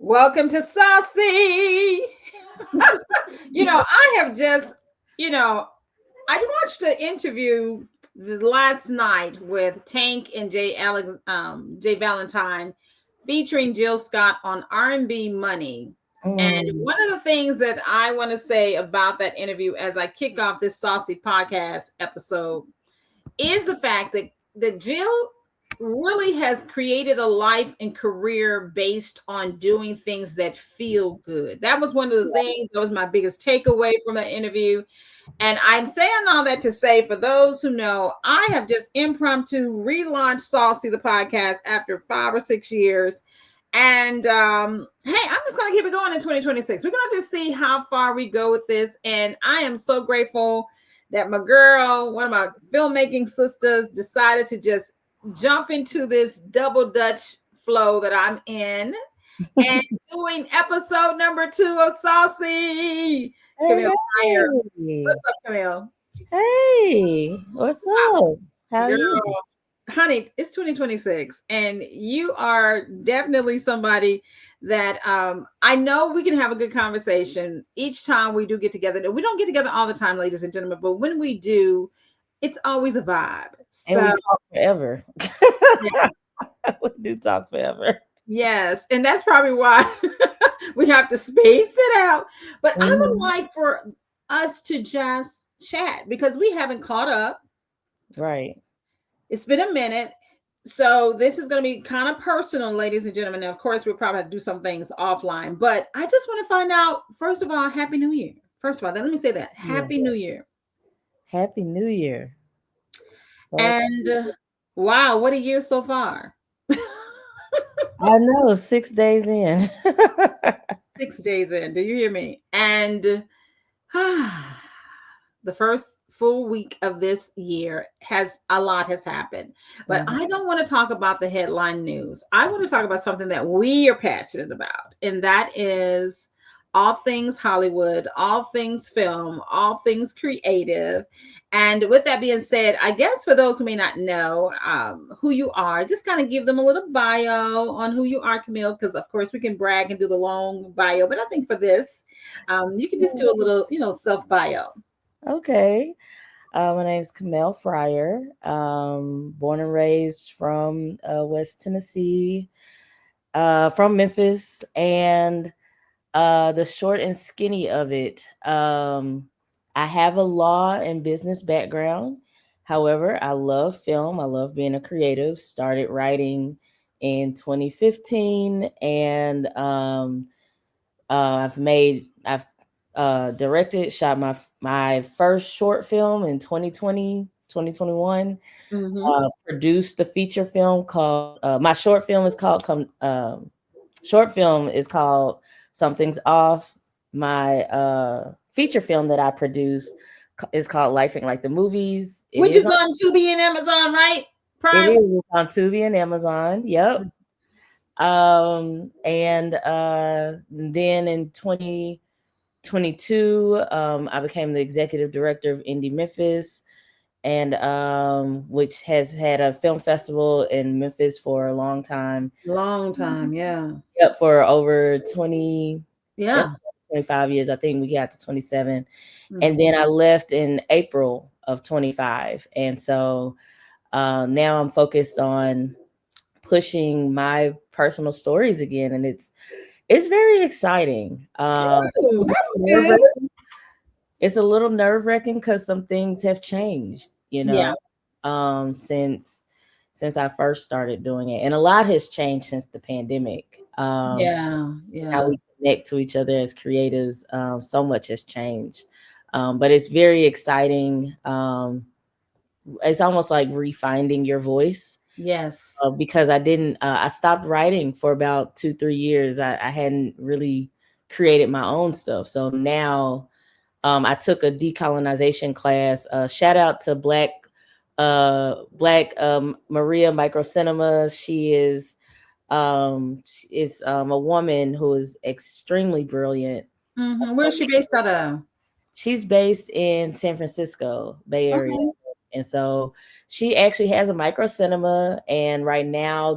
Welcome to Saucy. I have just, you know, I watched an interview last night with Tank and Jay Valentine featuring Jill Scott on R&B Money. And Mm. one of the things that I want to say about that interview as I kick off this Saucy podcast episode is the fact that Jill really has created a life and career based on doing things that feel good. That was one of the things that was my biggest takeaway from that interview. And I'm saying all that to say, for those who know, I have just impromptu relaunched Saucy the podcast after 5 or 6 years. And hey, I'm just gonna keep it going in 2026. We're gonna just see how far we go with this. And I am so grateful that my girl, one of my filmmaking sisters, decided to just jump into this double Dutch flow that I'm in and doing episode number 2 of Saucy. Kimel Fryer. Hey, What's up, Camille? hey, what's up? How are you? Girl, honey, it's 2026, and you are definitely somebody that I know we can have a good conversation each time we do get together. We don't get together all the time, ladies and gentlemen, but when we do, it's always a vibe. And we So, talk forever. yeah, We do talk forever. yes, and that's probably why we have to space it out. But I would Mhm. like for us to just chat because we haven't caught up. Right. It's been a minute. So this is going to be kind of personal, ladies and gentlemen. Now, of course, we'll probably have to do some things offline, but I just want to find out, first of all, Happy New Year. First of all, let me say that. Yeah. Happy New Year. Happy New Year. Glad to And be here. wow, what a year so far. I know, 6 days in. 6 days in. Do you hear me? And the first full week of this year has a lot has happened. But Mhm. I don't want to talk about the headline news. I want to talk about something that we are passionate about, and that is all things Hollywood, all things film, all things creative. And with that being said, I guess for those who may not know who you are, just kind of give them a little bio on who you are, Camille, because of course we can brag and do the long bio, but I think for this, you can just do a little, self bio. Okay. My name's Kimel Fryer. Born and raised from West Tennessee, from Memphis, and the short and skinny of it. I have a law and business background. However, I love film. I love being a creative. Started writing in 2015, and I've directed, shot my first short film in 2021. Mm-hmm. Produced a feature film called my short film is called short film is called Something's Off. My feature film that I produced is called Life Ain't Like the Movies. Which is on Tubi and Amazon, right? It Prime. is on Tubi and Amazon. Yep. And then in 2022, I became the executive director of Indie Memphis, and which has had a film festival in Memphis for a long time. Long time, yeah. Yep, for over 20, Yeah. 25 years. I think we got to 27. And Mhm. then I left in April of 25. And so now I'm focused on pushing my personal stories again. And it's very exciting. Ooh, that's good. It's a little nerve-wracking because some things have changed, Yeah. since I first started doing it. And a lot has changed since the pandemic. Yeah. How Yeah. we connect to each other as creatives. So much has changed. But it's very exciting. It's almost like refinding your voice, Yes. because I stopped writing for about 2-3 years. I hadn't really created my own stuff. So now I took a decolonization class. Shout out to Black Maria Micro Cinema. She is a woman who is extremely brilliant. Where's she based out of? She's based in San Francisco Bay Area, Okay. and so she actually has a micro cinema. And right now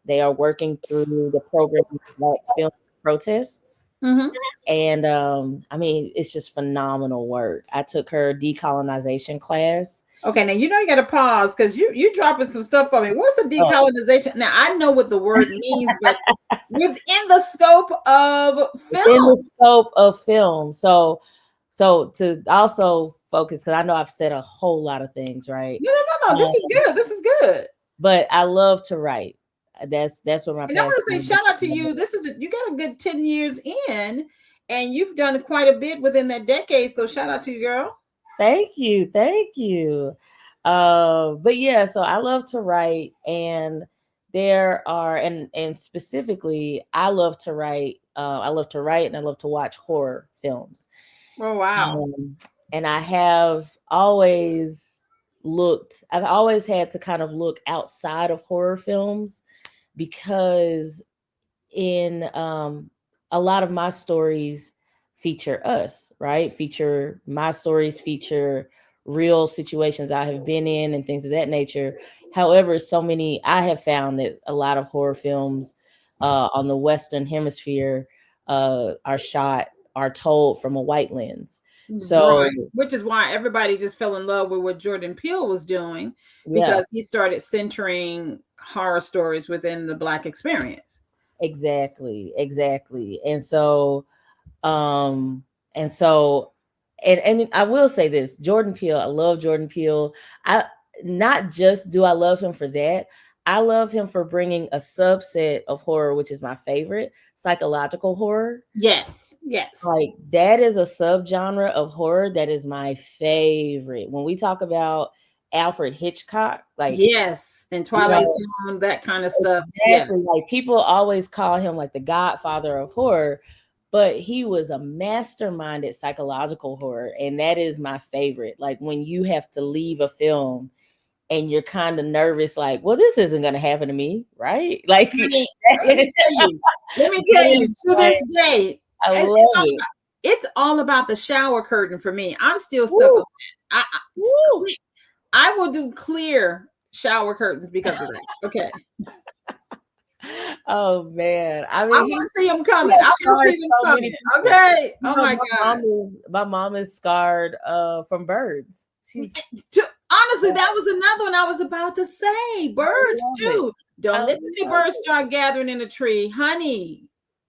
They are working through the program Black Film Protest. Mm-hmm. And I mean, it's just phenomenal work. I took her decolonization class. Okay, now you know you got to pause because you dropping some stuff for me. What's a Oh, decolonization? Now I know what the word means, but within the scope of within film. the scope of film. So to also focus, because I know I've said a whole lot of things, right? No. This is good. This is good. But I love to write. That's what my And I passion want to say is. shout out to you. You got a good 10 years in, and you've done quite a bit within that decade. So shout out to you, girl. Thank you. Thank you. But yeah, so I love to write, and there are and specifically I love to write. I love to write and I love to watch horror films. Oh wow. And I've always had to kind of look outside of horror films, because in a lot of my stories feature us, right? My stories feature real situations I have been in and things of that nature. However, I have found that a lot of horror films on the Western Hemisphere are told from a white lens. So, Right. Which is why everybody just fell in love with what Jordan Peele was doing, yeah, because he started centering horror stories within the Black experience. exactly. And so, um, and so, and I will say this, Jordan Peele, I love Jordan Peele. I Not just do I love him for that, I love him for bringing a subset of horror, which is my favorite, psychological horror. Yes. Like, that is a subgenre of horror that is my favorite. When we talk about Alfred Hitchcock, like, Yes. And you Twilight know, Zone, that kind of stuff. exactly, Yes. like, people always call him like the godfather of horror, but he was a masterminded psychological horror, and that is my favorite. Like, when you have to leave a film and you're kind of nervous, like, well, this isn't going to happen to me, right? Like, Honey, let me tell you, to like, this day, I it's, love it. it's all about the shower curtain for me. I'm still stuck Woo, on that. woo. I will do clear shower curtains because of that. Okay. Oh man, I I mean, want to see them coming. I want to see them so many coming. people. Okay. You Oh know, my God. my mom is scarred from birds. She's Honestly, that was another one I was about to say. Birds love it. too. Don't I let too many love birds it. start gathering in a tree, honey.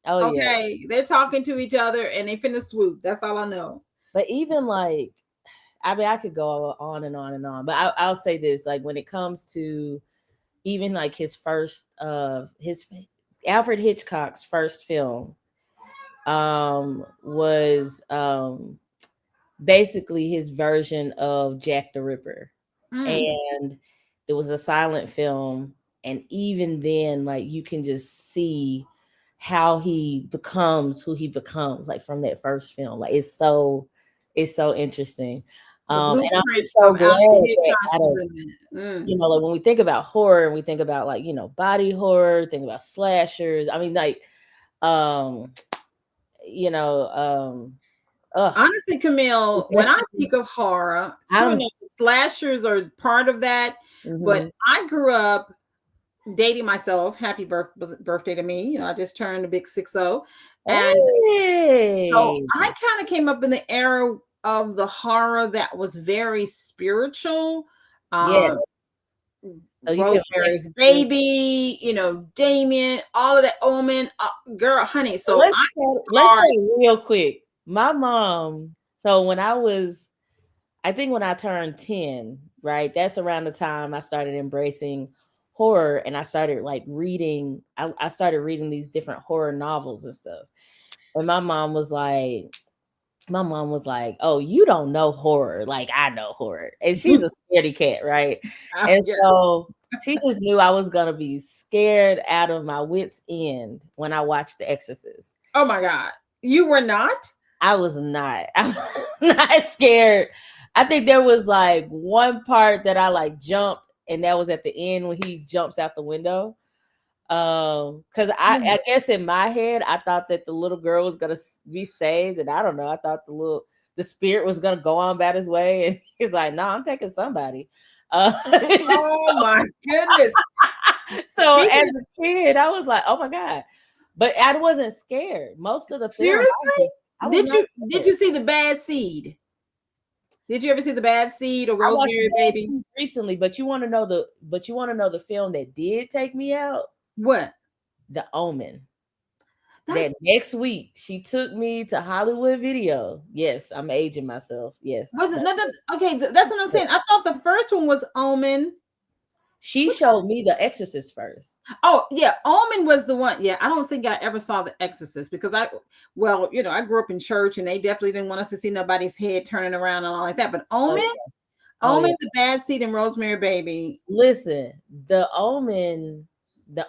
Oh yeah. Okay, they're talking to each other and they finna swoop. That's all I know. But even like, I mean, I could go on and on and on. But I'll say this: like, when it comes to even like his Alfred Hitchcock's first film, was basically his version of Jack the Ripper. And it was a silent film, and even then, like, you can just see how he becomes who he becomes, like, from that first film. Like, it's so interesting. The And I'm blueprint just so of glad Alfred that Hitchcock's out of, living. like, when we think about horror and we think about, like, body horror, think about slashers, I mean, like, you know, Honestly, Camille, when I think of horror, true I'm enough, slashers are part of that. But mhm. I grew up dating myself. Happy birthday to me. I just turned a big 60. And so Hey. I kind of came up in the era of the horror that was very spiritual. Yes. Um, So you feel Rosemary's Baby, Damien, all of that, Omen, girl, honey. So let's I say real quick. My mom, so I think when I turned 10, right? That's around the time I started embracing horror, and I started like reading. I started reading these different horror novels and stuff. And my mom was like, "Oh, you don't know horror. Like, I know horror." And she's a scaredy cat, right? And yeah. so she just knew I was gonna be scared out of my wits' end when I watched The Exorcist. Oh my God. You were not? I was not. I was not scared. I think there was like one part that I like jumped, and that was at the end when he jumps out the window. Because I guess in my head I thought that the little girl was gonna be saved, and I don't know. I thought the spirit was gonna go on about his way, and he's like, "No, I'm taking somebody." Oh my goodness! So as Speaking a kid, I was like, oh my God. But I wasn't scared. Most of the film, seriously, I was did not you scared. see the Bad Seed? Did you ever see the Bad Seed or I watched Rosemary Bad Baby? Seed recently, but you want to know the film that did take me out? What? The Omen. That That next week she took me to Hollywood Video. Yes, I'm aging myself. Yes. was it? No, okay, that's what I'm saying. I thought the first one was Omen. She Which showed me The Exorcist first. Oh yeah, Omen was the one. Yeah, I don't think I ever saw The Exorcist because well, I grew up in church and they definitely didn't want us to see nobody's head turning around and all like that. But Oh Omen, yeah. Oh yeah. Omen, The Bad Seed, and Rosemary Baby, Listen, the Omen,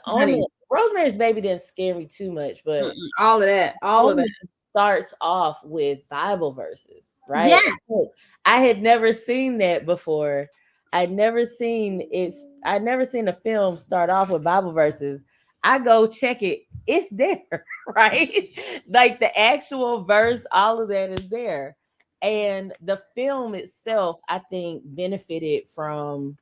honey, Rosemary's Baby didn't scare me too much, but all of that, all of that. Omen starts off with Bible verses, right? Yes, I had never seen that before. I'd never seen a film start off with Bible verses. I go check it. It's there, right? Like the actual verse, all of that is there. And the film itself, I think, benefited from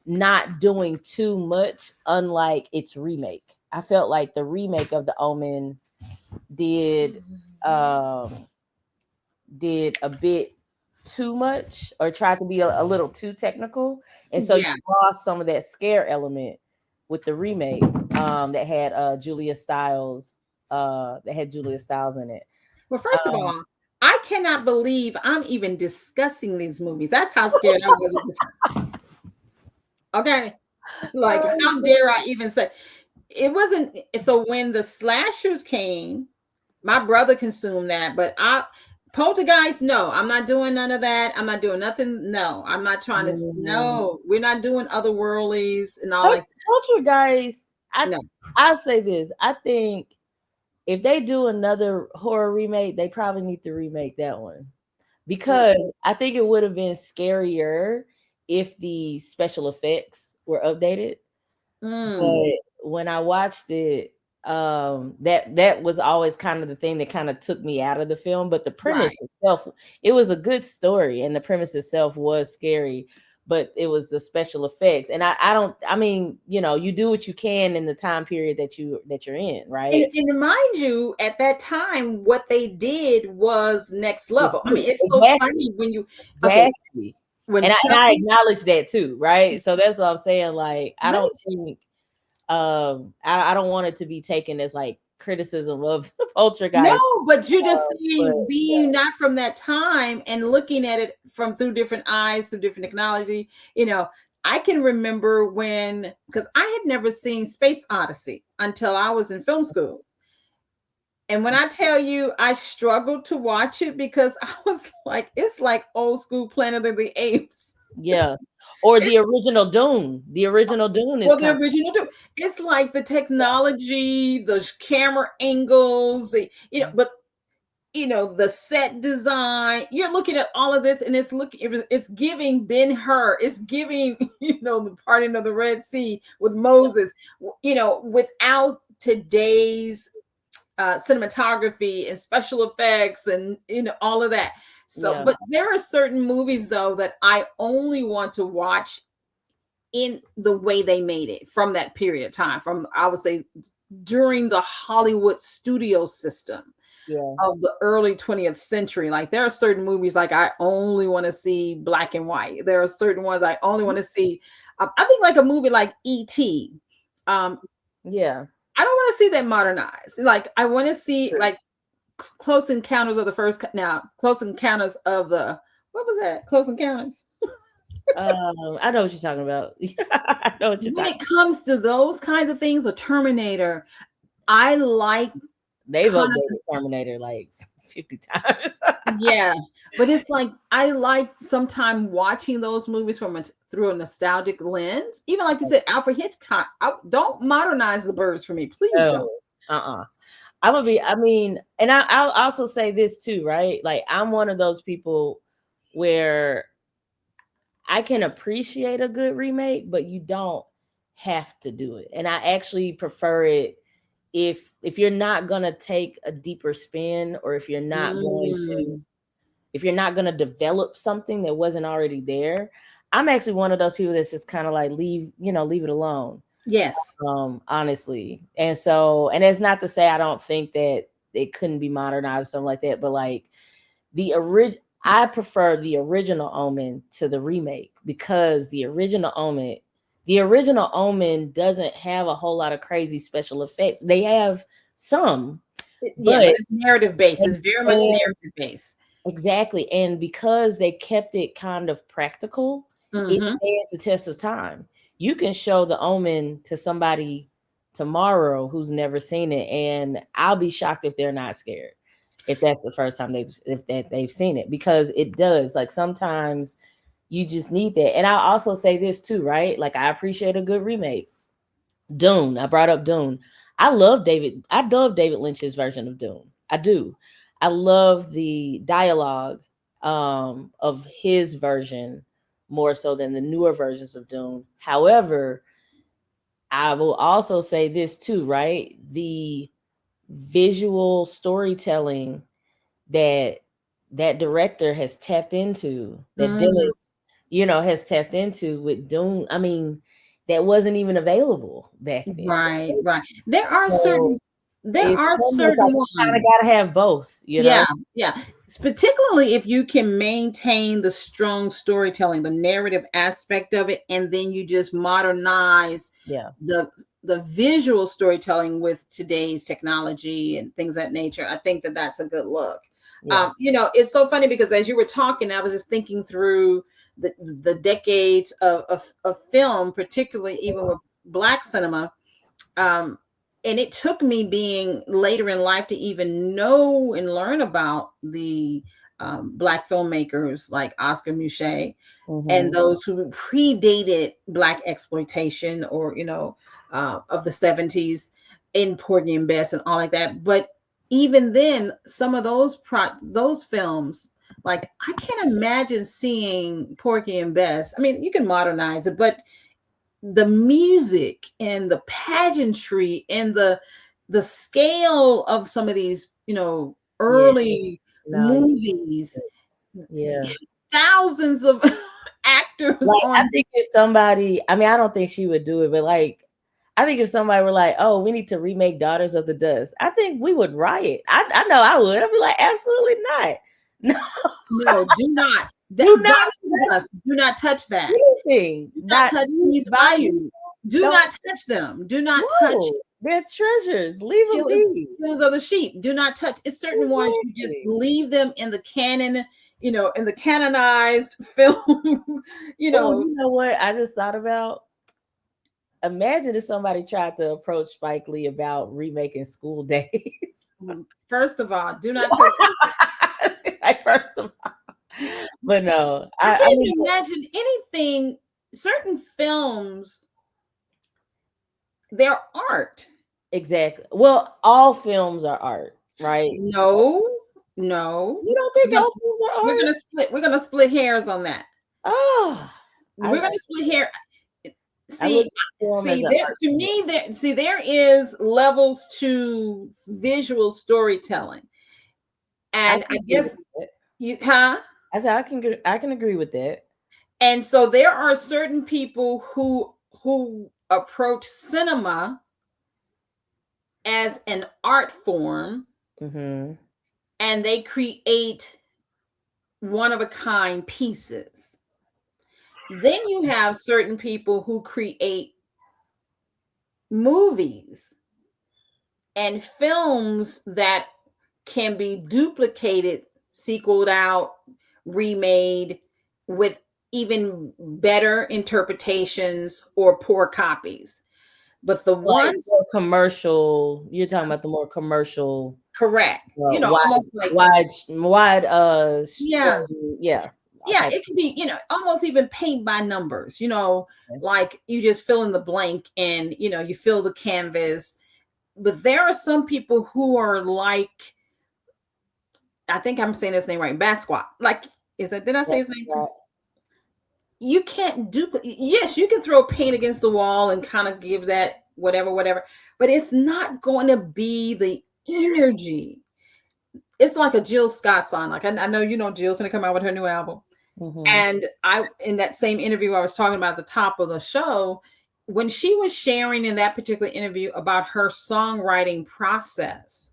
not doing too much, unlike its remake. I felt like the remake of The Omen did um did a bit too much or tried to be a little too technical, and so you yeah. lost some of that scare element with the remake that had Julia Stiles in it. Well, first of all, I cannot believe I'm even discussing these movies. That's how scared I was at the time. Okay, like how dare I even say it wasn't? So when the slashers came, my brother consumed that, but Poltergeist, no, I'm not doing none of that. I'm not doing nothing. No, I'm not trying to. No, we're not doing otherworldlies and all like that. Poltergeist, No. I'll say this. I think if they do another horror remake, they probably need to remake that one because I think it would have been scarier if the special effects were updated. But when I watched it, that was always kind of the thing that kind of took me out of the film. But the premise Right. itself, it was a good story, and the premise itself was scary. But it was the special effects, and I mean, you do what you can in the time period that you're in, right? And mind you, at that time, what they did was next level. I mean, it's so Exactly, funny when okay, exactly. when And I Chucky, acknowledge that too, right? So that's what I'm saying. Like, I let me don't think I don't want it to be taken as like criticism of no, Poltergeist. but you're just But saying being not from that time and looking at it from through different eyes, through different technology. I can remember because I had never seen Space Odyssey until I was in film school. And when I tell you I struggled to watch it because I was like, it's like old school Planet of the Apes. yeah, or the original Dune. The original Dune is Well, the kind original too. It's like the technology, the camera angles, but the set design. You're looking at all of this, and it's giving Ben-Hur. It's giving the parting of the Red Sea with Moses. Without today's cinematography and special effects and all of that. So, yeah, but there are certain movies though that I only want to watch in the way they made it from that period of time, from I would say during the Hollywood studio system yeah, of the early 20th century. Like there are certain movies like I only want to see black and white. There are certain ones I only want to see. I think like a movie like E.T. yeah. I don't want to see that modernized. Like I want to see like Close Encounters of the Close Encounters of the what was that? Close Encounters. I know what you're talking about. I know what you're When talking. it comes to those kinds of things, a Terminator, I like They've kind updated of Terminator like 50 times. yeah, but it's like I like sometimes watching those movies through a nostalgic lens. Even like you said, Alfred Hitchcock. Don't modernize the birds for me, please No, don't. I mean, and I'll also say this too, right? Like I'm one of those people where I can appreciate a good remake, but you don't have to do it. And I actually prefer it if you're not gonna take a deeper spin, or Mm, if you're not gonna develop something that wasn't already there. I'm actually one of those people that's just kind of like leave it alone. Yes. Honestly. And so, and it's not to say I don't think that it couldn't be modernized or something like that, but like I prefer the original Omen to the remake, because the original Omen doesn't have a whole lot of crazy special effects. They have some, Yeah, but but it's narrative based. It's very much and narrative based. exactly. And because they kept it kind of practical, it Mm-hmm. stands the test of time. You can show the Omen to somebody tomorrow who's never seen it, and I'll be shocked if they're not scared, if that's the first time they've seen it, because it does. Like, sometimes you just need that. And I'll also say this too, right? Like, I appreciate a good remake. Dune. I brought up Dune. I love David Lynch's version of Dune. I do. I love the dialogue of his version more so than the newer versions of Dune. However, I will also say this too, right? The visual storytelling that that director has tapped into, that Mm, Dennis, has tapped into with Dune. I mean, that wasn't even available back then. right, right. There are So certain there it's are almost like certain you kind of ones. got to have both, Yeah, yeah. Particularly if you can maintain the strong storytelling, the narrative aspect of it, and then you just modernize Yeah, the the visual storytelling with today's technology and things of that nature. I think that that's a good look. yeah. It's so funny because as you were talking, I was just thinking through the decades of film, particularly even with Black cinema. um, and it took me being later in life to even know and learn about the Black filmmakers like Oscar Muchet and Mm-hmm. those who predated Black exploitation, or of the 70s, in Porgy and Bess and all like that. But even then, some of those films, like, I can't imagine seeing Porgy and Bess. I mean, you can modernize it, but the music and the pageantry and the scale of some of these Yeah. early No. movies, Yeah. thousands of actors Like, I on. think if somebody, I mean, I don't think she would do it, but like, I think if somebody were like, "Oh, we need to remake Daughters of the Dust," I think we would riot. I know I would. I'd be like, "Absolutely not! No, No, do not. do not Daughters of the touch Dust, do not touch that. anything. Do not Not touch use these value. volumes. Do Don't. not touch them. Do not touch No, they're treasures. Leave them be. Skills of the Sheep. Do not touch. It's certain ones you just Exactly. leave them in the canon, in the canonized film. Oh, you know what? I just thought about. Imagine if somebody tried to approach Spike Lee about remaking School Days. First of all, do not touch. Like, first of all, but no, I I can't mean, even imagine anything. Certain films, they're art. exactly. Well, all films are art, right? No, no. You don't think We're gonna, all films are we're art? gonna split. We're gonna split hairs on that. Oh, I, We're gonna split hair. I look See, at film as see, an there art to form. me, there is levels to visual storytelling, I and can I agree with guess that. huh? I said I can agree with that. And so there are certain people who approach cinema as an art form, Mm-hmm. and they create one of a kind pieces. Then you have certain people who create movies and films that can be duplicated, sequeled out, remade with even better interpretations or poor copies. But the Like, ones more commercial. You're talking about the more commercial, correct, wide, almost like, wide, yeah, stream. Yeah. yeah, Type. it could be, almost even paint by numbers, like you just fill in the blank and, you fill the canvas. But there are some people who are like, I think I'm saying his name right, Basquiat. Like, did I say his name? Right. You can't yes, you can throw paint against the wall and kind of give that whatever, but it's not going to be the energy. It's like a Jill Scott song. Like, I know Jill's going to come out with her new album. Mm-hmm. And I, in that same interview I was talking about at the top of the show, when she was sharing in that particular interview about her songwriting process,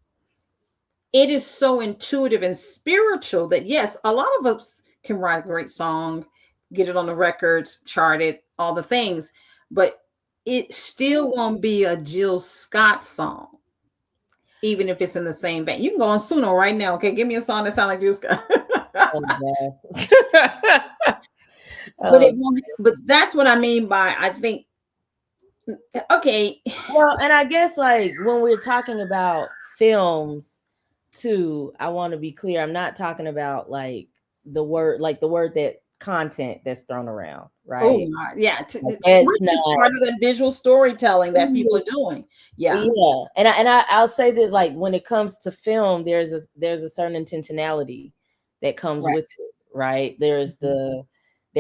it is so intuitive and spiritual that yes, a lot of us can write a great song, get it on the records, chart it, all the things, but it still won't be a Jill Scott song, even if it's in the same vein. You can go on Suno right now. Okay, give me a song that sounds like Jill Scott. Oh, But it won't, but that's what I mean by I think okay. Well, and I guess like when we're talking about films too, I want to be clear. I'm not talking about like the word that content that's thrown around, Oh right? my, yeah, It's which is not. part of the visual storytelling that people are doing. Yeah, Yeah, and I'll say that like when it comes to film, there's a certain intentionality that comes right. with it, right? There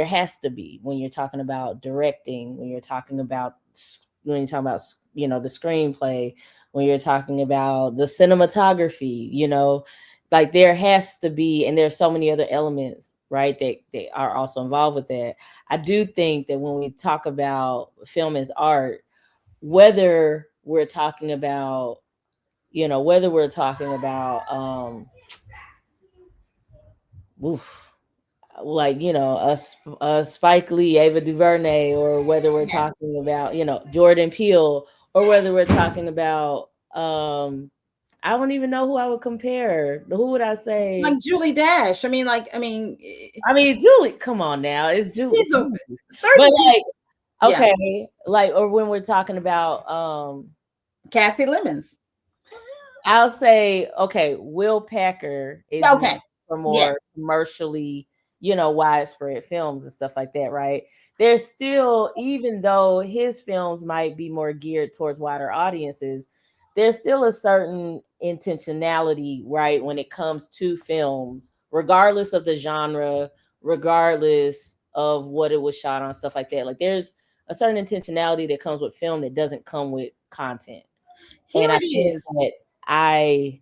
has to be when you're talking about directing, when you're talking about the screenplay, when you're talking about the cinematography, like there has to be, and there's so many other elements, right, that they are also involved with that. I do think that when we talk about film as art, whether we're talking about oof, like a Spike Lee, Ava DuVernay, or whether we're Yes. talking about Jordan Peele, or whether we're talking about I don't even know who I would compare. Who would I say? Like Julie Dash. I mean, Julie. Come on now, it's Julie. It's a But certain like, people. Yeah, okay, like, or when we're talking about Cassie Lemons. I'll say, okay, Will Packer is known Okay. for Yes. more commercially, widespread films and stuff like that, right? There's still, even though his films might be more geared towards wider audiences, there's still a certain intentionality, right, when it comes to films, regardless of the genre, regardless of what it was shot on, stuff like that. Like there's a certain intentionality that comes with film that doesn't come with content. Here And I it think is. that I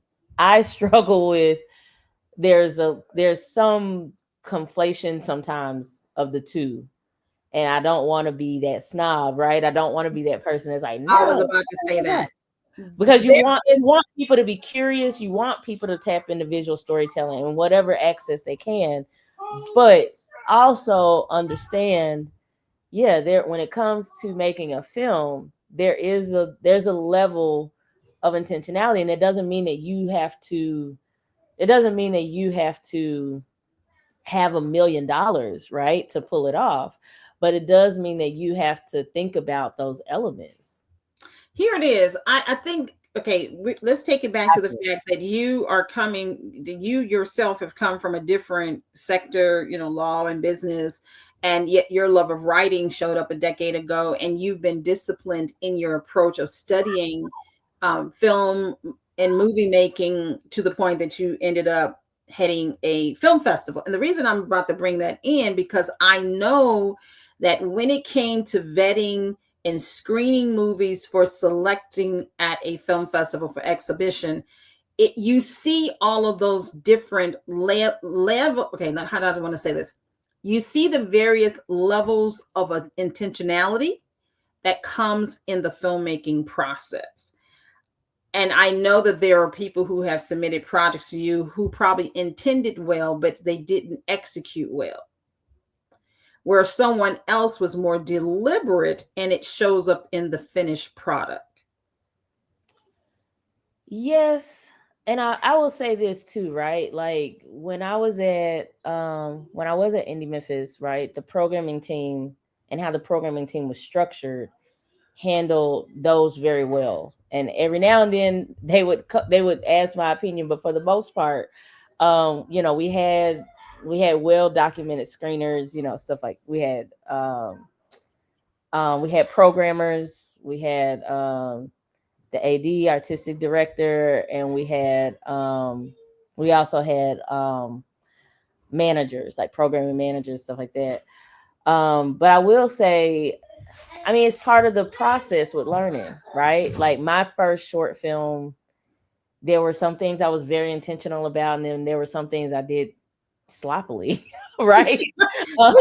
struggle with there's some conflation sometimes of the two. And I don't want to be that snob, right? I don't want to be that person that's like, I was no, about to say that. because you There is want people to be curious, you want people to tap into visual storytelling and whatever access they can, but also understand, yeah, there when it comes to making a film, there's a level of intentionality, and it doesn't mean that you have to have $1 million, right, to pull it off, but it does mean that you have to think about those elements. here it is. I think okay, let's take it back to the fact that you yourself have come from a different sector, law and business, and yet your love of writing showed up a decade ago, and you've been disciplined in your approach of studying film and movie making to the point that you ended up heading a film festival. And the reason I'm about to bring that in, because I know that when it came to vetting and screening movies for selecting at a film festival for exhibition, you see all of those different level. Okay, now how do I want to say this? You see the various levels of intentionality that comes in the filmmaking process. And I know that there are people who have submitted projects to you who probably intended well, but they didn't execute well, where someone else was more deliberate and it shows up in the finished product. Yes. And I will say this too, right? Like when I was at Indie Memphis, right, the programming team and how the programming team was structured handled those very well. And every now and then they would ask my opinion, but for the most part, we had well documented screeners, stuff like we had programmers, we had the AD, artistic director, and we also had managers, like programming managers, stuff like that. But I will say, I mean, it's part of the process with learning, right? Like my first short film, there were some things I was very intentional about, and then there were some things I did sloppily, right? Now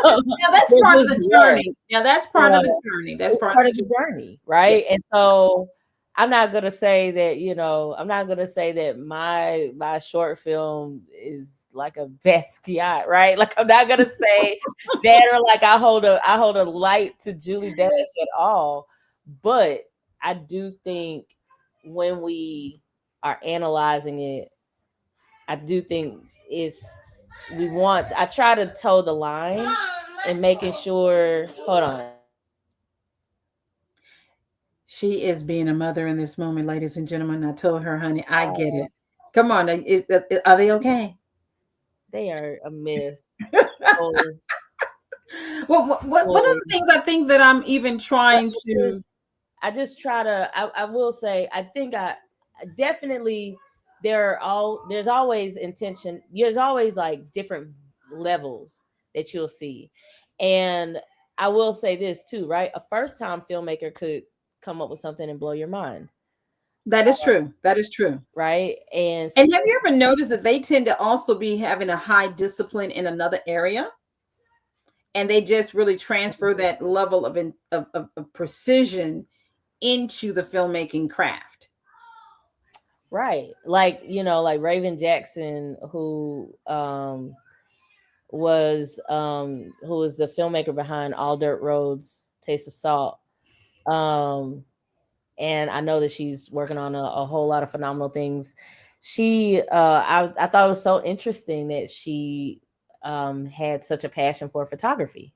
that's They part of just the work. journey. Yeah, that's You part of know, the journey. That's it's part part of of the the journey. journey, Yeah. right? And so I'm not gonna say that, I'm not gonna say that my short film is like a Basquiat, right? Like I'm not gonna say that, or like I hold a light to Julie Dash at all. But I do think when we are analyzing it, I do think it's I try to toe the line and making sure, hold on. She is being a mother in this moment, ladies and gentlemen. I told her, honey, I get it. Come on, are they okay? They are a mess. So, Well, one of so the things I think that I'm even but trying to. I just try to. I will say. I think I definitely there's always intention. There's always like different levels that you'll see, and I will say this too, right? A first time filmmaker could come up with something and blow your mind, That is true. That is true. right? And And have you ever noticed that they tend to also be having a high discipline in another area, and they just really transfer that level of precision into the filmmaking craft? right, like like Raven Jackson, who was the filmmaker behind All Dirt Roads, Taste of Salt. Um, and I know that she's working on a whole lot of phenomenal things. I thought it was so interesting that she had such a passion for photography,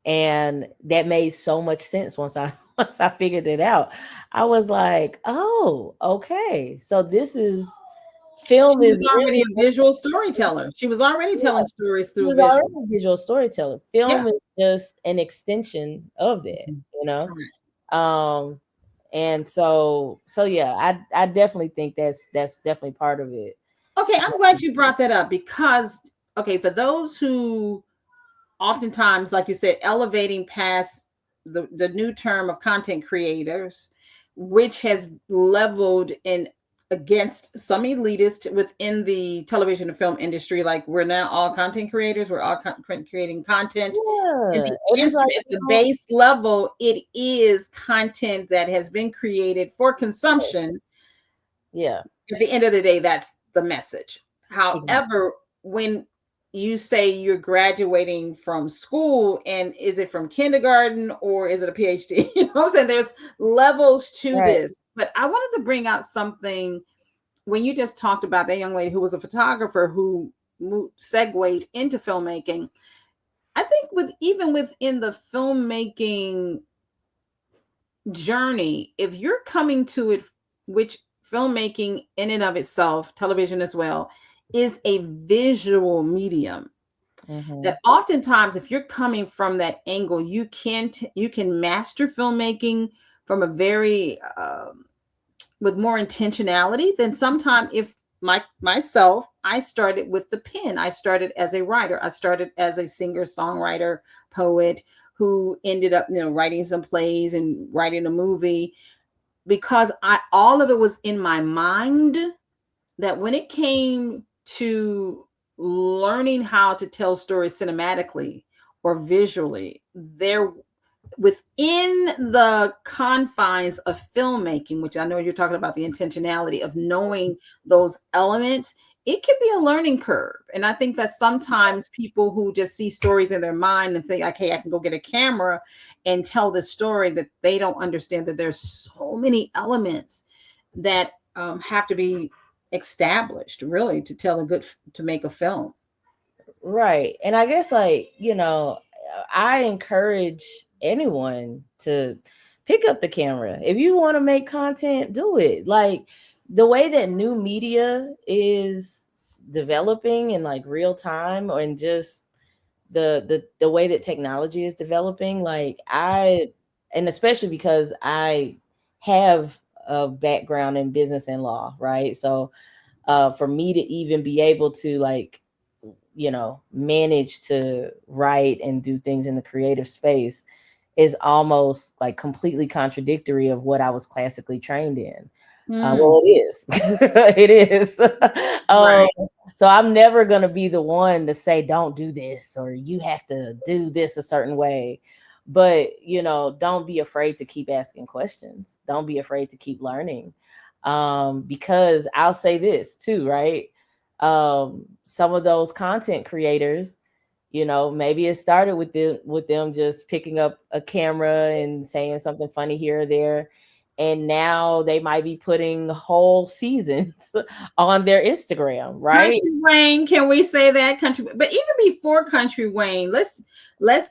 and that made so much sense once I once I figured it out. I was like, oh, okay, so this is film She was is already really, a visual storyteller. She was already yeah, telling stories he through was visual. already a visual storyteller. Yeah. Film is just an extension of that, Mhm. you know. Correct. Um, and so yeah, I definitely think that's definitely part of it. Okay, I'm glad you brought that up because, okay, for those who oftentimes, like you said, elevating past the new term of content creators, which has leveled in against some elitists within the television and film industry. Like we're now all content creators, we're all creating content. And Yeah, the and it's answer like at the base level, it is content that has been created for consumption. yeah, At the end of the day, that's the message. exactly. However, when you say you're graduating from school, and is it from kindergarten or is it a PhD? You know what I'm saying? There's levels to Right. this. But I wanted to bring out something when you just talked about that young lady who was a photographer who segued into filmmaking. I think with even within the filmmaking journey, if you're coming to it, which filmmaking in and of itself, television as well, is a visual medium, Mm-hmm. that oftentimes if you're coming from that angle, you can master filmmaking from a very with more intentionality than sometimes if myself, I started with the pen. I started as a writer. I started as a singer, songwriter, poet who ended up, writing some plays and writing a movie because I all of it was in my mind, that when it came to learning how to tell stories cinematically or visually, there within the confines of filmmaking, which I know you're talking about the intentionality of knowing those elements, it can be a learning curve. And I think that sometimes people who just see stories in their mind and think, okay, I can go get a camera and tell the story, that they don't understand that there's so many elements that have to be established really to tell to make a film. Right. And I guess, like, I encourage anyone to pick up the camera. If you want to make content, do it. Like the way that new media is developing in like real time, and just the way that technology is developing, like and especially because I have a background in business and law, right? So for me to even be able to, like, manage to write and do things in the creative space is almost like completely contradictory of what I was classically trained in. Mm, Well, it is. It is. um, right. So I'm never going to be the one to say, don't do this, or you have to do this a certain way. But, don't be afraid to keep asking questions. Don't be afraid to keep learning. Because I'll say this too, right? Some of those content creators, maybe it started with them just picking up a camera and saying something funny here or there, and now they might be putting whole seasons on their Instagram, right? Country Wayne, can we say that country? But even before Country Wayne, let's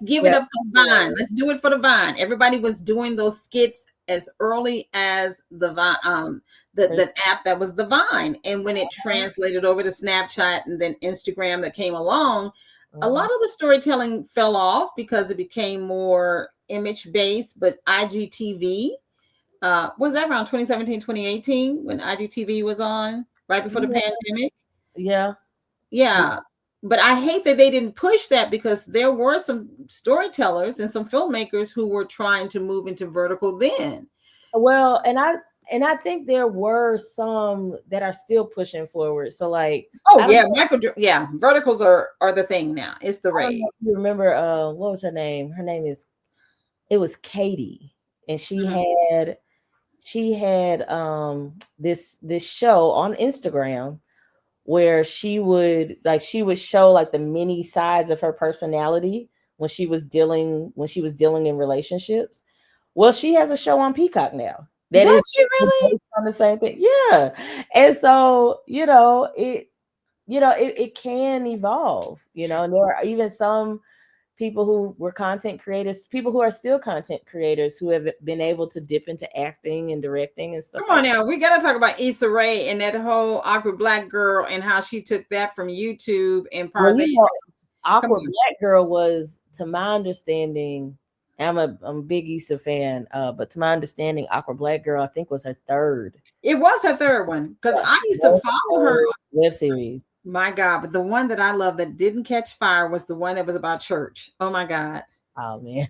give it up for Vine. Let's do it for the Vine. Everybody was doing those skits as early as the Vine, the app that was the Vine, and when it translated over to Snapchat and then Instagram that came along, a lot of the storytelling fell off because it became more image based. But IGTV, was that around 2017, 2018 when IGTV was on right before the pandemic? Yeah. But I hate that they didn't push that, because there were some storytellers and some filmmakers who were trying to move into vertical then. Well, and I think there were some that are still pushing forward. So like, verticals are the thing now. It's the rage. You remember what was her name? It was Katie, and she had this show on Instagram where she would show like the many sides of her personality when she was dealing in relationships. Well, she has a show on Peacock now. Does she really? On the same thing. Yeah. And so, it can evolve, and there are even some people who were content creators, people who are still content creators, who have been able to dip into acting and directing and stuff. Come on now, we got to talk about Issa Rae and that whole Awkward Black Girl and how she took that from YouTube and part of Awkward Black Girl was, to my understanding, I'm a big Issa fan, but to my understanding, Awkward Black Girl, I think, was her third. It was her third one, because I used to follow her web series. My God, but the one that I love that didn't catch fire was the one that was about church. Oh my God. Oh man.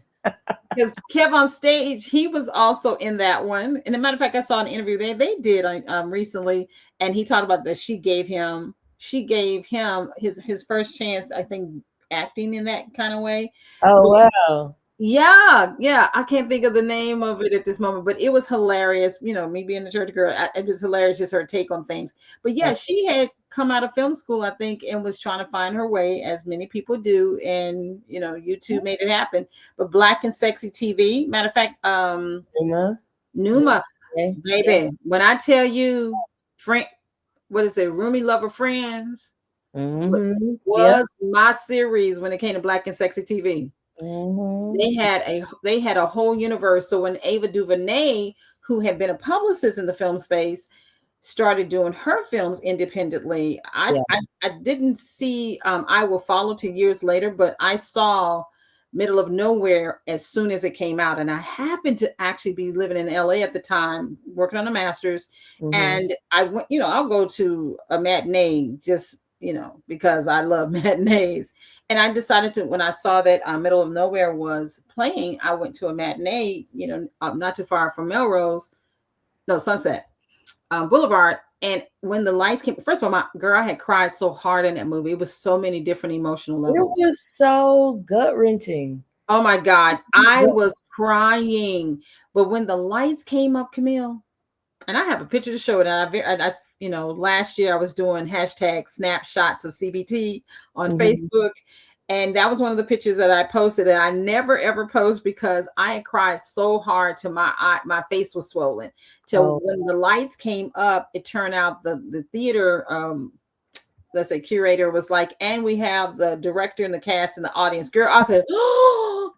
Because Kev on Stage, he was also in that one. And as a matter of fact, I saw an interview they did recently, and he talked about that she gave him his first chance, I think, acting in that kind of way. Oh wow. Yeah. I can't think of the name of it at this moment, but it was hilarious. Me being a church girl, it was hilarious, just her take on things. But yeah, she had come out of film school, I think, and was trying to find her way, as many people do. And, YouTube made it happen. But Black and Sexy TV, matter of fact, Numa, baby, when I tell you, what is it, Roomy Lover Friends, was my series when it came to Black and Sexy TV. They had a whole universe. So when Ava DuVernay, who had been a publicist in the film space, started doing her films independently, I didn't see I Will Follow till years later, but I saw Middle of Nowhere as soon as it came out. And I happened to actually be living in LA at the time, working on a master's. And I went, I'll go to a matinee just, because I love matinees. And I decided to, when I saw that Middle of Nowhere was playing, I went to a matinee, not too far from Sunset Boulevard. And when the lights came, first of all, I had cried so hard in that movie. It was so many different emotional levels. It was so gut-wrenching. Oh my God. I was crying. But when the lights came up, Kimel, and I have a picture to show it, and I last year I was doing hashtag snapshots of CBT on Facebook. And that was one of the pictures that I posted, and I never ever post because I had cried so hard till my face was swollen. Till when the lights came up, it turned out the theater, let's say curator, was like, and we have the director and the cast and the audience. Girl, I said, oh,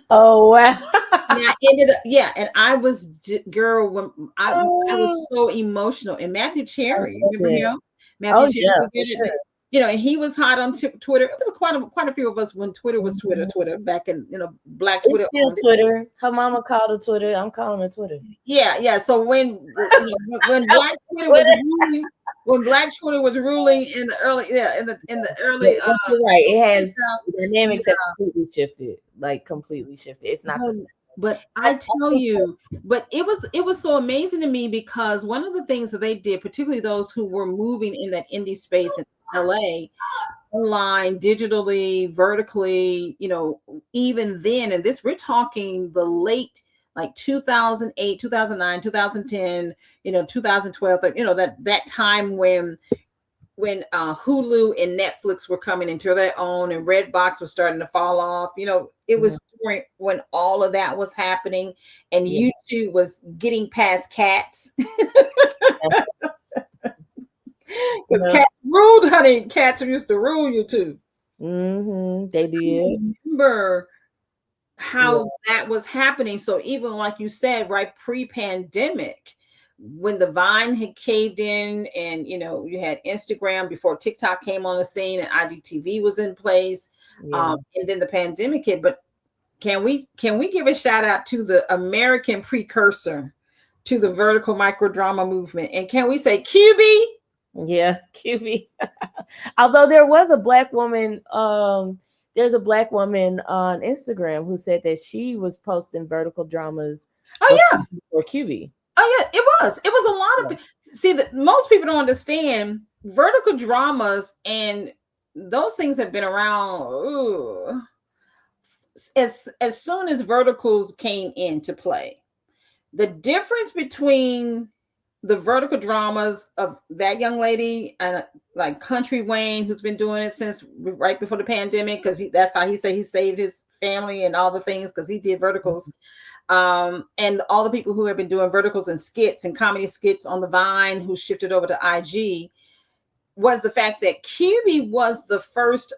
oh wow. And I ended up, and I was, girl, when I was so emotional. And Matthew Cherry, remember him? Matthew Cherry was and he was hot on Twitter. It was quite a few of us when Twitter was Twitter back in, Black Twitter. It's still Twitter. Her mama called it Twitter. I'm calling it Twitter. Yeah. So when Black Twitter was ruling, when Black Twitter was ruling in the early, in the early. You're right. It has the dynamics have completely shifted. It's not the same But I tell you, but it was so amazing to me because one of the things that they did, particularly those who were moving in that indie space in LA, online, digitally, vertically, even then, and this we're talking the late like 2008, 2009, 2010, 2012, that time when Hulu and Netflix were coming into their own and Redbox was starting to fall off. It was during when all of that was happening and YouTube was getting past cats. Because cats ruled, honey. Cats used to rule YouTube. They did. Remember how that was happening. So even like you said, right, pre-pandemic, when the Vine had caved in and you had Instagram before TikTok came on the scene and IGTV was in place, and then the pandemic hit. But can we give a shout out to the American precursor to the vertical microdrama movement? And can we say Quibi? Yeah, Quibi. Although there was a black woman, there's a black woman on Instagram who said that she was posting vertical dramas. For Quibi. Oh yeah, it was a lot of see that most people don't understand vertical dramas, and those things have been around as soon as verticals came into play. The difference between the vertical dramas of that young lady and like Country Wayne, who's been doing it since right before the pandemic, because that's how he said he saved his family and all the things because he did verticals. And all the people who have been doing verticals and skits and comedy skits on the Vine who shifted over to IG was the fact that Quibi was the first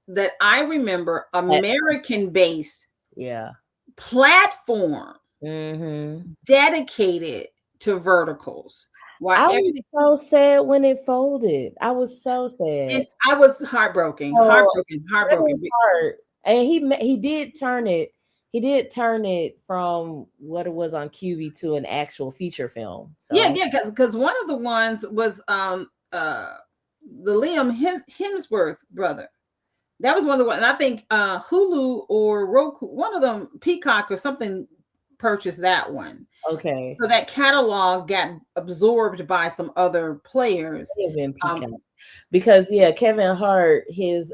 that I remember American-based platform dedicated to verticals. I was so sad when it folded. I was so sad. And I was heartbroken. And he did turn it. He did turn it from what it was on Quibi to an actual feature film. So. Yeah, because one of the ones was the Liam Hemsworth brother. That was one of the ones. And I think Hulu or Roku, one of them, Peacock or something, purchased that one. Okay. So that catalog got absorbed by some other players. Because Kevin Hart, his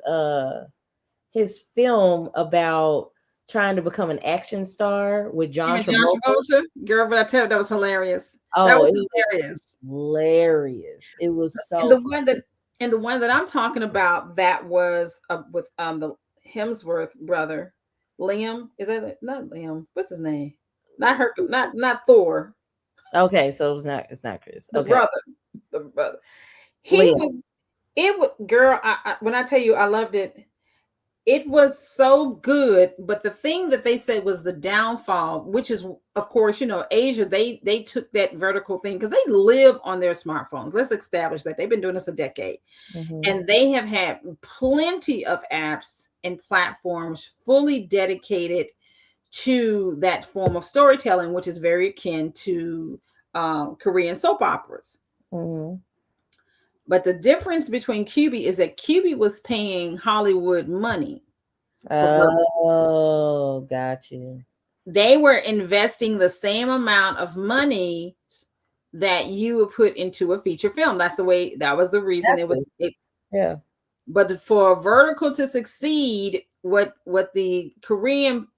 film about trying to become an action star with John Travolta. Girl, but I tell you, that was hilarious. Oh, that was hilarious. Hilarious. It was so. And the one that I'm talking about that was with the Hemsworth brother, Liam. Is that not Liam? What's his name? Not her. Not Thor. Okay, so it's not Chris. The brother. He was. It was, girl. When I tell you, I loved it. It was so good, but the thing that they said was the downfall, which is, of course, Asia, they took that vertical thing because they live on their smartphones. Let's establish that. They've been doing this a decade. And they have had plenty of apps and platforms fully dedicated to that form of storytelling, which is very akin to Korean soap operas. But the difference between Quibi is that Quibi was paying Hollywood money. Oh, got you. They were investing the same amount of money that you would put into a feature film. That was the reason Yeah. But for vertical to succeed, what the Korean,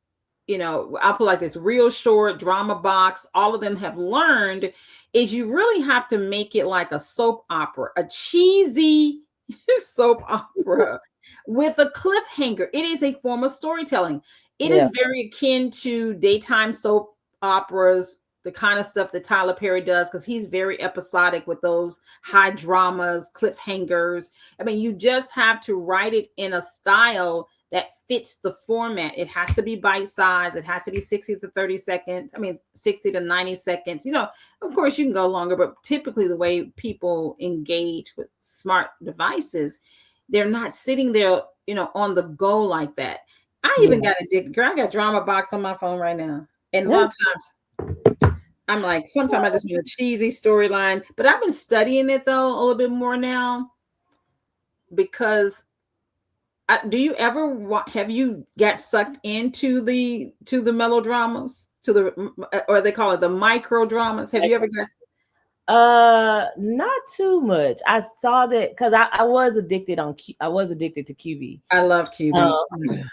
I'll put like this, Real Short, Drama Box, all of them have learned is you really have to make it like a soap opera, a cheesy soap opera with a cliffhanger. It is a form of storytelling. It is very akin to daytime soap operas, the kind of stuff that Tyler Perry does, because he's very episodic with those high dramas, cliffhangers. I mean, you just have to write it in a style that fits the format. It has to be bite-sized. It has to be 60 to 30 seconds. I mean, 60 to 90 seconds. Of course, you can go longer, but typically the way people engage with smart devices, they're not sitting there, on the go like that. I even got I got Drama Box on my phone right now. And a lot of times I'm like, sometimes I just want a cheesy storyline, but I've been studying it though a little bit more now because Do you ever have you got sucked into the melodramas, to the, or they call it the microdramas? Have you ever got? Not too much. I saw that because I was addicted I was addicted to Quibi. I love QB.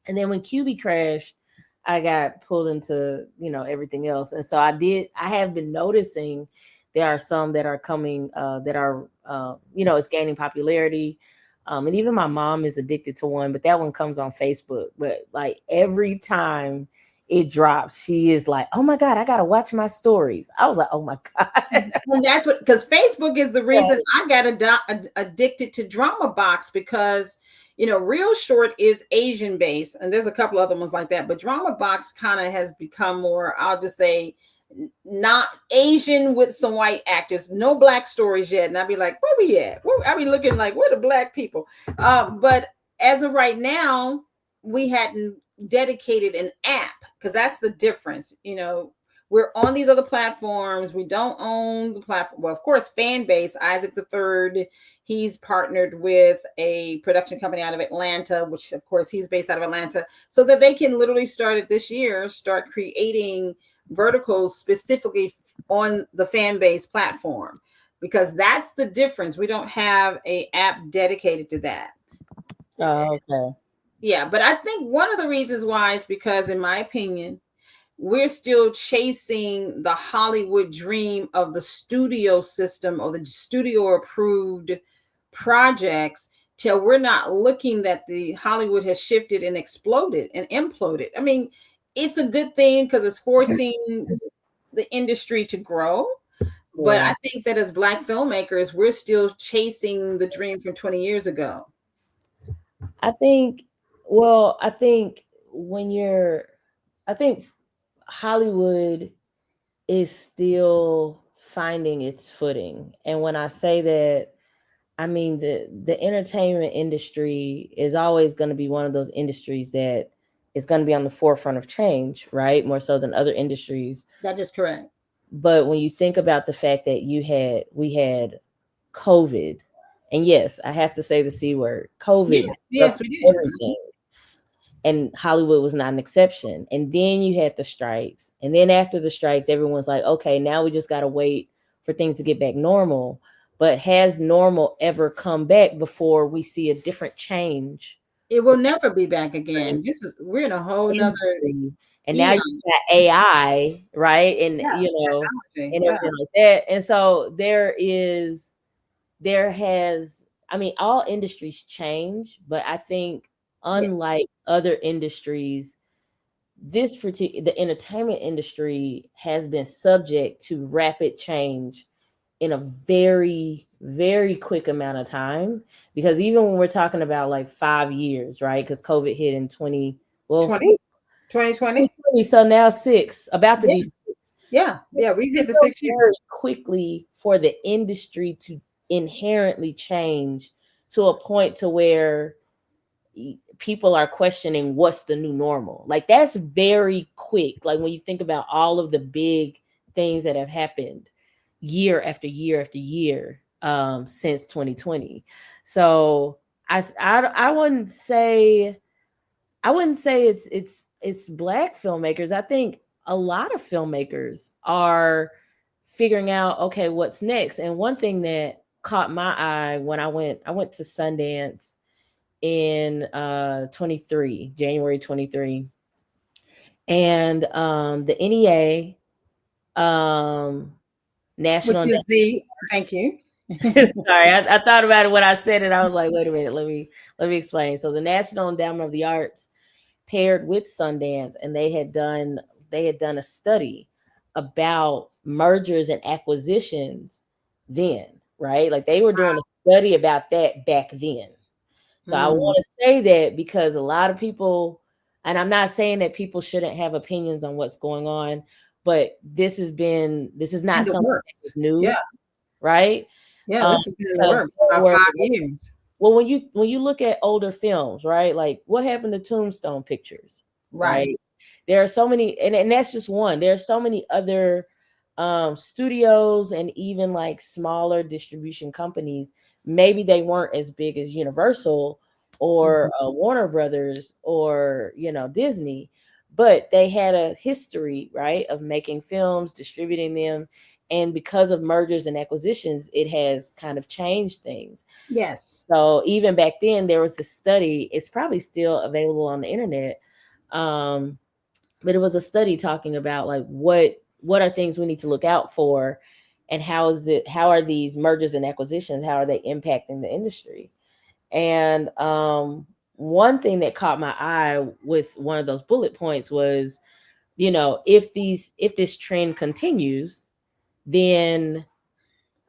And then when Quibi crashed, I got pulled into, everything else. And so I have been noticing there are some that are coming, that are, it's gaining popularity. And even my mom is addicted to one, but that one comes on Facebook. But like every time it drops, she is like, "Oh my God, I got to watch my stories." I was like, "Oh my God." And that's what, because Facebook is the reason I got addicted to Drama Box, because Real Short is Asian based, and there's a couple other ones like that, but Drama Box kind of has become more, I'll just say, not Asian with some white actors, no black stories yet. And I'd be like, where we at? I'd be looking like, where the black people? But as of right now, we hadn't dedicated an app, because that's the difference. We're on these other platforms. We don't own the platform. Well, of course, fan base, Isaac the Third, he's partnered with a production company out of Atlanta, which of course he's based out of Atlanta, so that they can literally start creating verticals specifically on the fan base platform, because that's the difference. We don't have a app dedicated to that. Oh, okay. Yeah, but I think one of the reasons why is because, in my opinion, we're still chasing the Hollywood dream of the studio system or the studio approved projects, till we're not looking that the Hollywood has shifted and exploded and imploded. I mean, it's a good thing because it's forcing the industry to grow. But I think that as Black filmmakers, we're still chasing the dream from 20 years ago. I think I think Hollywood is still finding its footing. And when I say that, I mean the entertainment industry is always going to be one of those industries that is going to be on the forefront of change, right? More so than other industries. That is correct. But when you think about the fact that we had COVID, and yes, I have to say the C word, COVID. Yes, we did. Everything. And Hollywood was not an exception. And then you had the strikes. And then after the strikes, everyone's like, okay, now we just got to wait for things to get back normal. But has normal ever come back before we see a different change? It will never be back again. We're in a whole nother. And now you got AI, right? And, and everything like that. And so all industries change, but I think unlike other industries, the entertainment industry has been subject to rapid change in a very, very quick amount of time. Because even when we're talking about like 5 years, right? Because COVID hit in 2020. So now 6, about to be 6. Yeah, we've hit the 6 years very quickly for the industry to inherently change to a point to where people are questioning what's the new normal. Like that's very quick. Like when you think about all of the big things that have happened year after year after year since 2020. So I wouldn't say it's Black filmmakers. I think a lot of filmmakers are figuring out, okay, what's next. And one thing that caught my eye when I went to Sundance in January 23, and the NEA, National, which is the thank you. Sorry, I thought about it when I said it. I was like, wait a minute, let me explain. So the National Endowment of the Arts paired with Sundance, and they had done a study about mergers and acquisitions then, right? Like they were doing a study about that back then. So I want to say that because a lot of people, and I'm not saying that people shouldn't have opinions on what's going on, but this is not something that's new, right? Yeah, this has been in the works for about 5 years. Well, when you look at older films, right? Like what happened to Tombstone Pictures, right? There are so many, and that's just one. There are so many other studios and even like smaller distribution companies. Maybe they weren't as big as Universal, or Warner Brothers or, Disney, but they had a history, right, of making films, distributing them. And because of mergers and acquisitions, it has kind of changed things. Yes. So even back then, there was a study, it's probably still available on the internet. But it was a study talking about like what are things we need to look out for, and how are these mergers and acquisitions, how are they impacting the industry? And one thing that caught my eye with one of those bullet points was, if this trend continues, then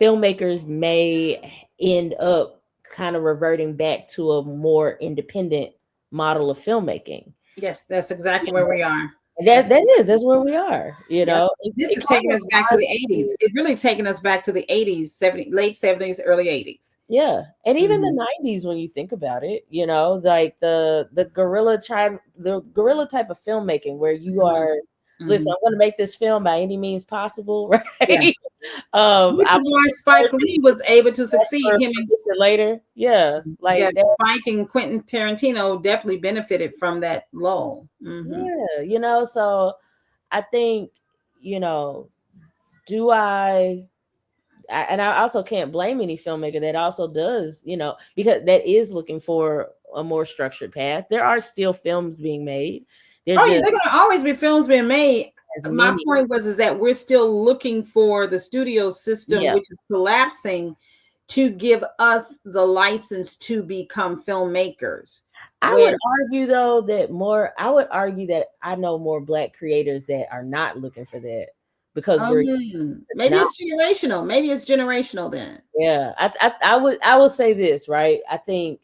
filmmakers may end up kind of reverting back to a more independent model of filmmaking. Yes, that's exactly where we are. That's where we are. Yep. This is taking us back to the 80s. It's really taking us back to the 80s, late 70s, early 80s. Yeah. And even the 90s, when you think about it, like the guerrilla type of filmmaking where you are, listen, I'm going to make this film by any means possible, right? Yeah. Why Spike Lee was able to succeed. Him and later, Spike and Quentin Tarantino definitely benefited from that lull. Yeah, so I think, do I also can't blame any filmmaker that also does, because that is looking for a more structured path. There are still films being made. There are going to always be films being made. My point is that we're still looking for the studio system, which is collapsing, to give us the license to become filmmakers. I would argue that I know more Black creators that are not looking for that, because maybe it's generational then. Yeah, I would say this, right? I think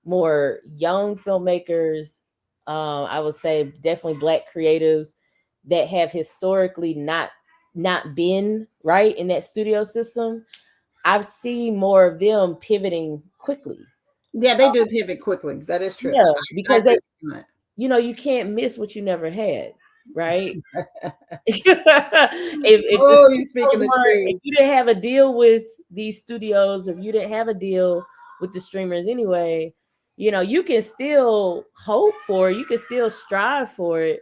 more young filmmakers, I would say definitely Black creatives that have historically not been right in that studio system. I've seen more of them pivoting quickly. Yeah, they do pivot quickly. That is true. Yeah, because you can't miss what you never had, right? if you didn't have a deal with these studios, if you didn't have a deal with the streamers anyway, you can still hope for it, you can still strive for it,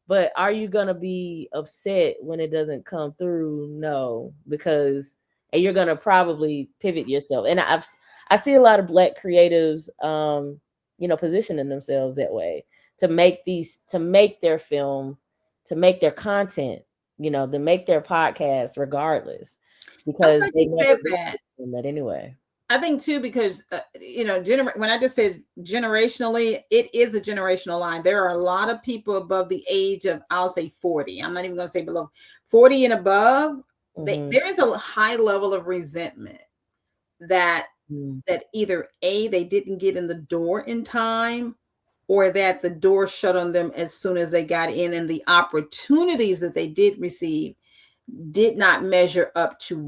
but are you gonna be upset when it doesn't come through? No, because you're gonna probably pivot yourself. And I see a lot of Black creatives positioning themselves that way, to make their film, to make their content, to make their podcast regardless, because they said that anyway. I think too, because when I just said generationally, it is a generational line. There are a lot of people above the age of, I'll say 40. I'm not even going to say below 40 and above. There is a high level of resentment that either they didn't get in the door in time, or that the door shut on them as soon as they got in, and the opportunities that they did receive did not measure up to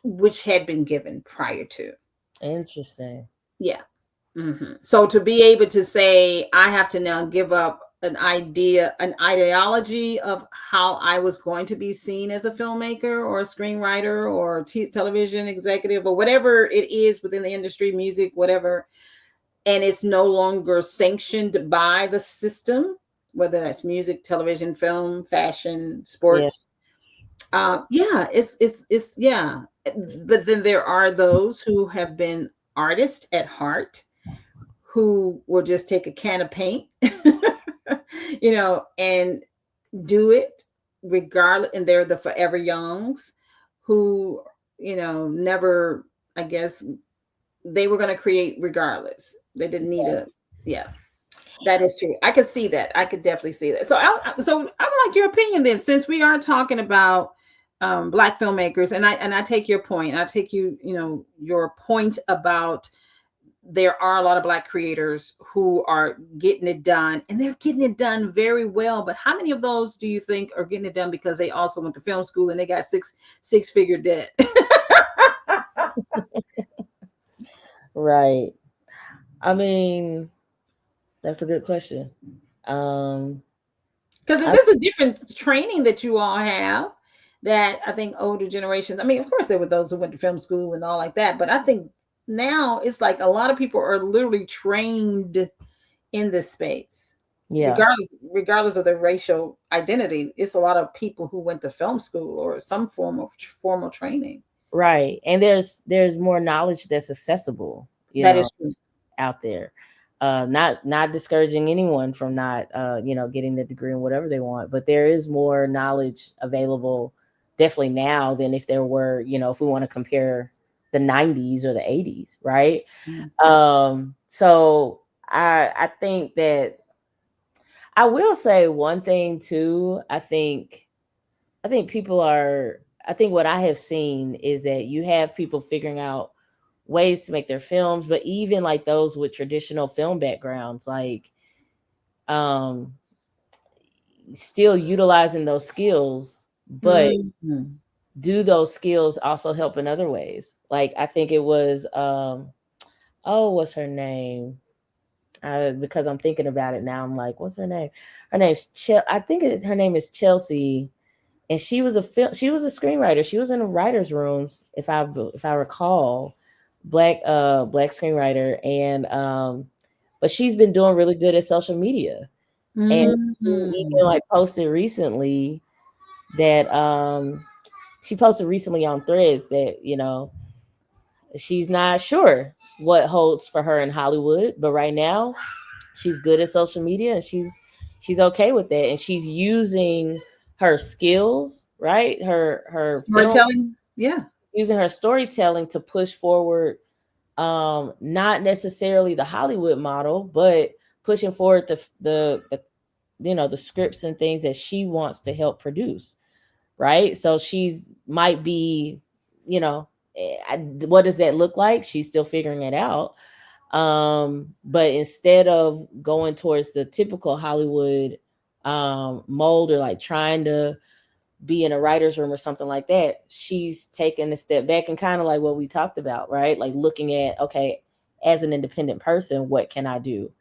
which had been given prior to. Interesting. Yeah. So to be able to say, I have to now give up an ideology of how I was going to be seen as a filmmaker or a screenwriter or television executive or whatever it is within the industry, music, whatever, and it's no longer sanctioned by the system, whether that's music, television, film, fashion, sports. It's but then there are those who have been artists at heart, who will just take a can of paint and do it regardless, and they're the forever youngs who never, I guess, they were going to create regardless. They didn't need that is true. I could see that. I could definitely see that. So I would like your opinion then, since we are talking about Black filmmakers, and I take your point. I take your point about there are a lot of Black creators who are getting it done, and they're getting it done very well. But how many of those do you think are getting it done because they also went to film school and they got six-figure debt? Right. I mean, that's a good question. Because there's a different training that you all have that I think older generations, I mean, of course there were those who went to film school and all like that, but I think now it's like a lot of people are literally trained in this space, Yeah. regardless of their racial identity. It's a lot of people who went to film school or some form of formal training. Right. And there's more knowledge that's accessible, That is true. out there. Not discouraging anyone from not getting the degree in whatever they want, but there is more knowledge available definitely now than if there were, if we want to compare the 90s or the 80s, right? Mhm. So I think that I will say one thing too. I think people are, I think what I have seen is that you have people figuring out ways to make their films, but even like those with traditional film backgrounds, like um still utilizing those skills, but Mhm. do those skills also help in other ways? Like I think it was oh, what's her name? Because I'm thinking about it now, I'm like, what's her name? Her name's I think her name is Chelsea, and she was a screenwriter. She was in the writers' rooms, if I recall, black screenwriter, and but she's been doing really good at social media, and she Mhm. even like posted recently that she posted recently on Threads that she's not sure what holds for her in Hollywood, but right now she's good at social media and she's okay with that, and she's using her skills, right? Her film, Storytelling. Yeah. using her storytelling to push forward, not necessarily the Hollywood model, but pushing forward the scripts and things that she wants to help produce, right? So she's might be, you know, what does that look like? She's still figuring it out. But instead of going towards the typical Hollywood mold, or like trying to be in a writer's room or something like that, she's taking a step back and kind of like what we talked about, right? Like looking at, okay, as an independent person, what can I do?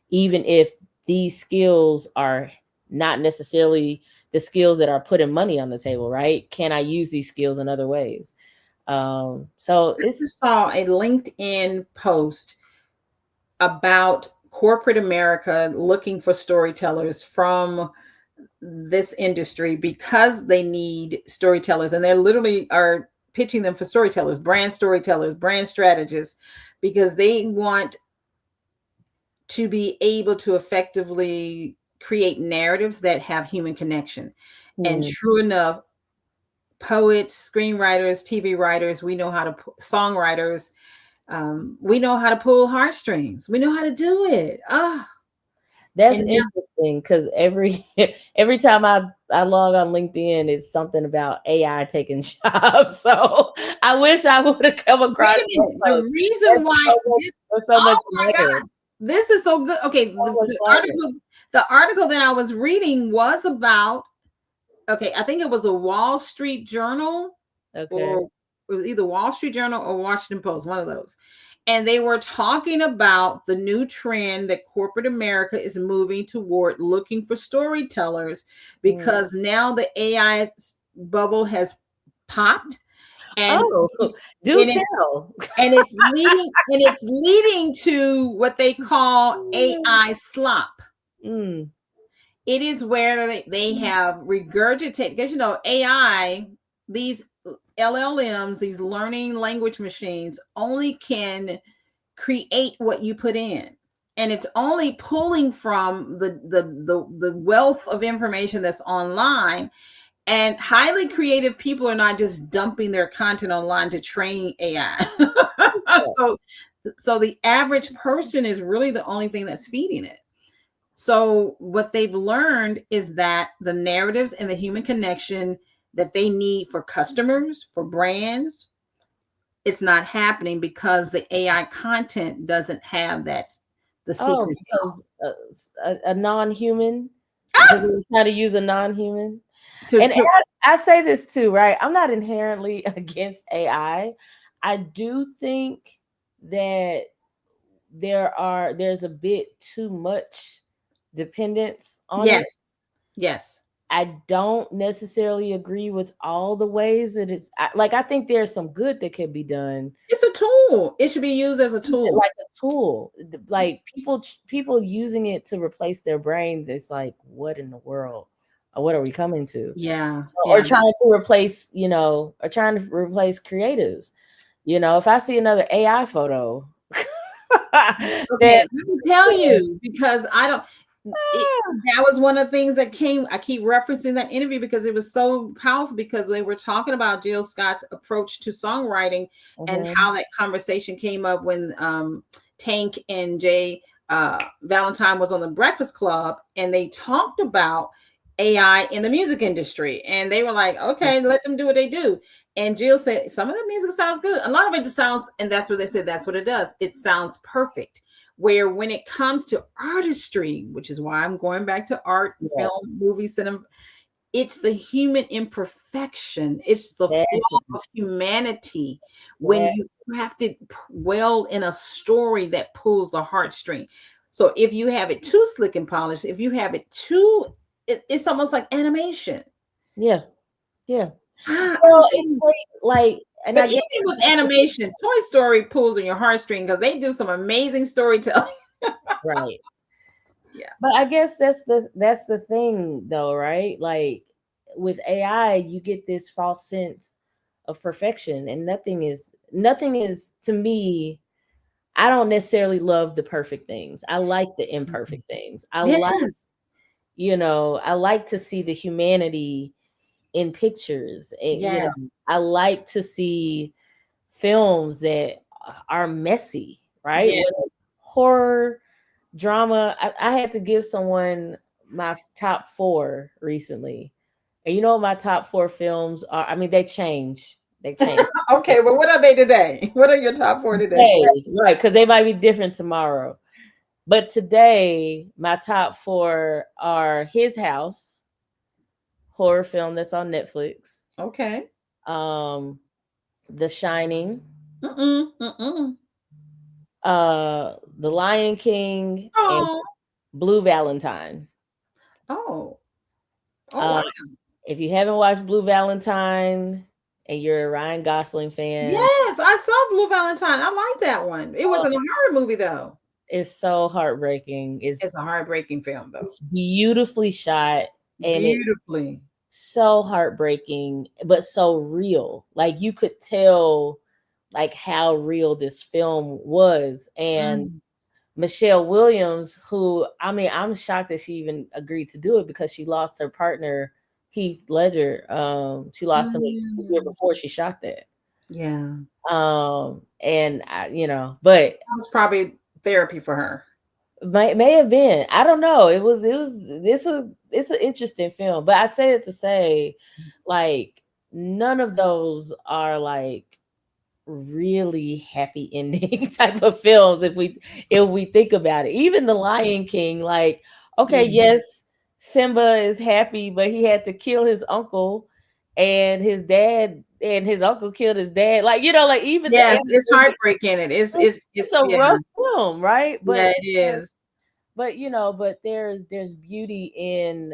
Even if these skills are not necessarily the skills that are putting money on the table, right? Can I use these skills in other ways? So I it's just saw a LinkedIn post about corporate America looking for storytellers from this industry because they need storytellers, and they literally are pitching them for storytellers, brand strategists, because they want to be able to effectively create narratives that have human connection. And mm, true enough, poets, screenwriters, TV writers, we know how to, songwriters, we know how to pull heartstrings. We know how to do it. Ah, that's and now interesting because every time I log on LinkedIn, it's something about AI taking jobs. So I wish I would have come wait across a that minute. The post. reason That's why so much, this, that's so much oh my lighter. God, this is so good. Okay, So much lighter. the article that I was reading was about, okay, I think it was a Wall Street Journal, Okay. or it was either Wall Street Journal or Washington Post, one of those. And they were talking about the new trend that corporate America is moving toward, looking for storytellers, Mm. because now the AI bubble has popped, and Oh, do and it's tell. it's leading to what they call AI slop. Mm. It is where they have regurgitated, because AI, these LLMs, these learning language machines, only can create what you put in, and it's only pulling from the wealth of information that's online. And highly creative people are not just dumping their content online to train AI. so so the average person is really the only thing that's feeding it. So what they've learned is that the narratives and the human connection that they need for customers, for brands, it's not happening because the AI content doesn't have that, the Oh, secret because sauce. a non-human, because we try to use a non-human. And To I say this too, right? I'm not inherently against AI. I do think that there's a bit too much dependence on it. Yes, yes, I don't necessarily agree with all the ways that it's like I think there's some good that could be done, it's a tool. tool. It should be used as a tool. Like a tool. Like people using it to replace their brains. It's like, what in the world? What are we coming to? Yeah. Or Yeah. trying to replace, or trying to replace creatives. If I see another AI photo, Okay, then let me tell you, because I don't. That was one of the things that came. I keep referencing that interview because it was so powerful. Because they were talking about Jill Scott's approach to songwriting and how that conversation came up when Tank and Jay Valentine was on the Breakfast Club, and they talked about AI in the music industry, and they were like, "Okay, let them do what they do." And Jill said, "Some of the music sounds good. A lot of it just sounds," and that's what they said. That's what it does. It sounds perfect. Where when it comes to artistry, which is why I'm going back to art, film, movie, cinema, it's the human imperfection. It's the flaw of humanity when you have to dwell in a story that pulls the heartstring. So if you have it too slick and polished, if you have it too, it's almost like animation. Yeah. Well, it's like, and but even with animation, Toy Story pulls on your heartstring because they do some amazing storytelling. Right. Yeah. But I guess that's the thing though, right? Like with AI, you get this false sense of perfection, and nothing is to me. I don't necessarily love the perfect things. I like the imperfect things. I like to see the humanity in pictures. I like to see films that are messy, right? Yes. Horror, drama. I had to give someone my top 4 recently. And you know what my top 4 films are? I mean, they change. Okay, well, what are they today? What are your top 4 today? Right, because they might be different tomorrow. But today, my top 4 are His House, horror film that's on Netflix. Okay. The Shining. The Lion King, and Blue Valentine. Wow. If you haven't watched Blue Valentine and you're a Ryan Gosling fan, yes, I saw Blue Valentine. I like that one. It wasn't a horror movie though. It's so heartbreaking. It's a heartbreaking film though. It's beautifully shot, and beautifully. It's so heartbreaking, but so real. Like you could tell, like how real this film was, and Michelle Williams, who I'm shocked that she even agreed to do it because she lost her partner Heath Ledger. She lost him a year before she shot that. Yeah. And but that was probably therapy for her. May have been. I don't know. It's an interesting film, but I say it to say, like, none of those are like really happy ending type of films if we think about it. Even The Lion King, like, okay, yes, Simba is happy, but he had to kill his uncle, and his dad and his uncle killed his dad. Like, like even it's heartbreaking. It's a rough film, right? But yeah, it is. But but there's beauty in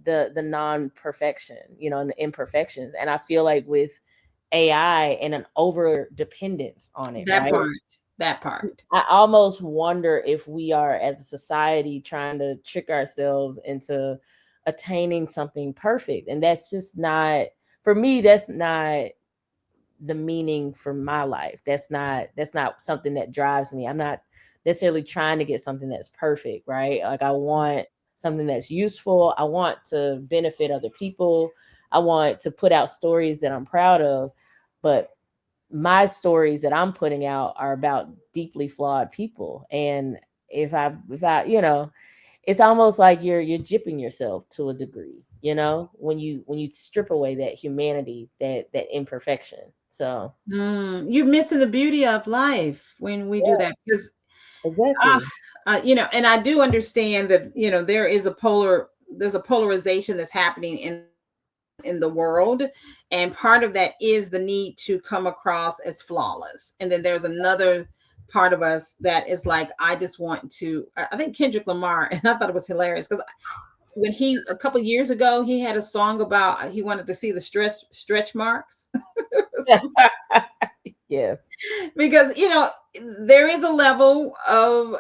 the non-perfection, and the imperfections. And I feel like with AI and an over dependence on it, that part, I almost wonder if we are, as a society, trying to trick ourselves into attaining something perfect. And that's just not, for me, that's not the meaning for my life. That's not something that drives me. I'm not necessarily trying to get something that's perfect, right? Like, I want something that's useful. I want to benefit other people. I want to put out stories that I'm proud of, but my stories that I'm putting out are about deeply flawed people. And if I it's almost like you're gypping yourself to a degree, when you strip away that humanity, that imperfection. So you're missing the beauty of life when we do that, because exactly. And I do understand that there's a polarization that's happening in the world, and part of that is the need to come across as flawless, and then there's another part of us that is like, I just want to. I think Kendrick Lamar, and I thought it was hilarious because when he a couple of years ago he had a song about he wanted to see the stretch marks. Yes. Because there is a level of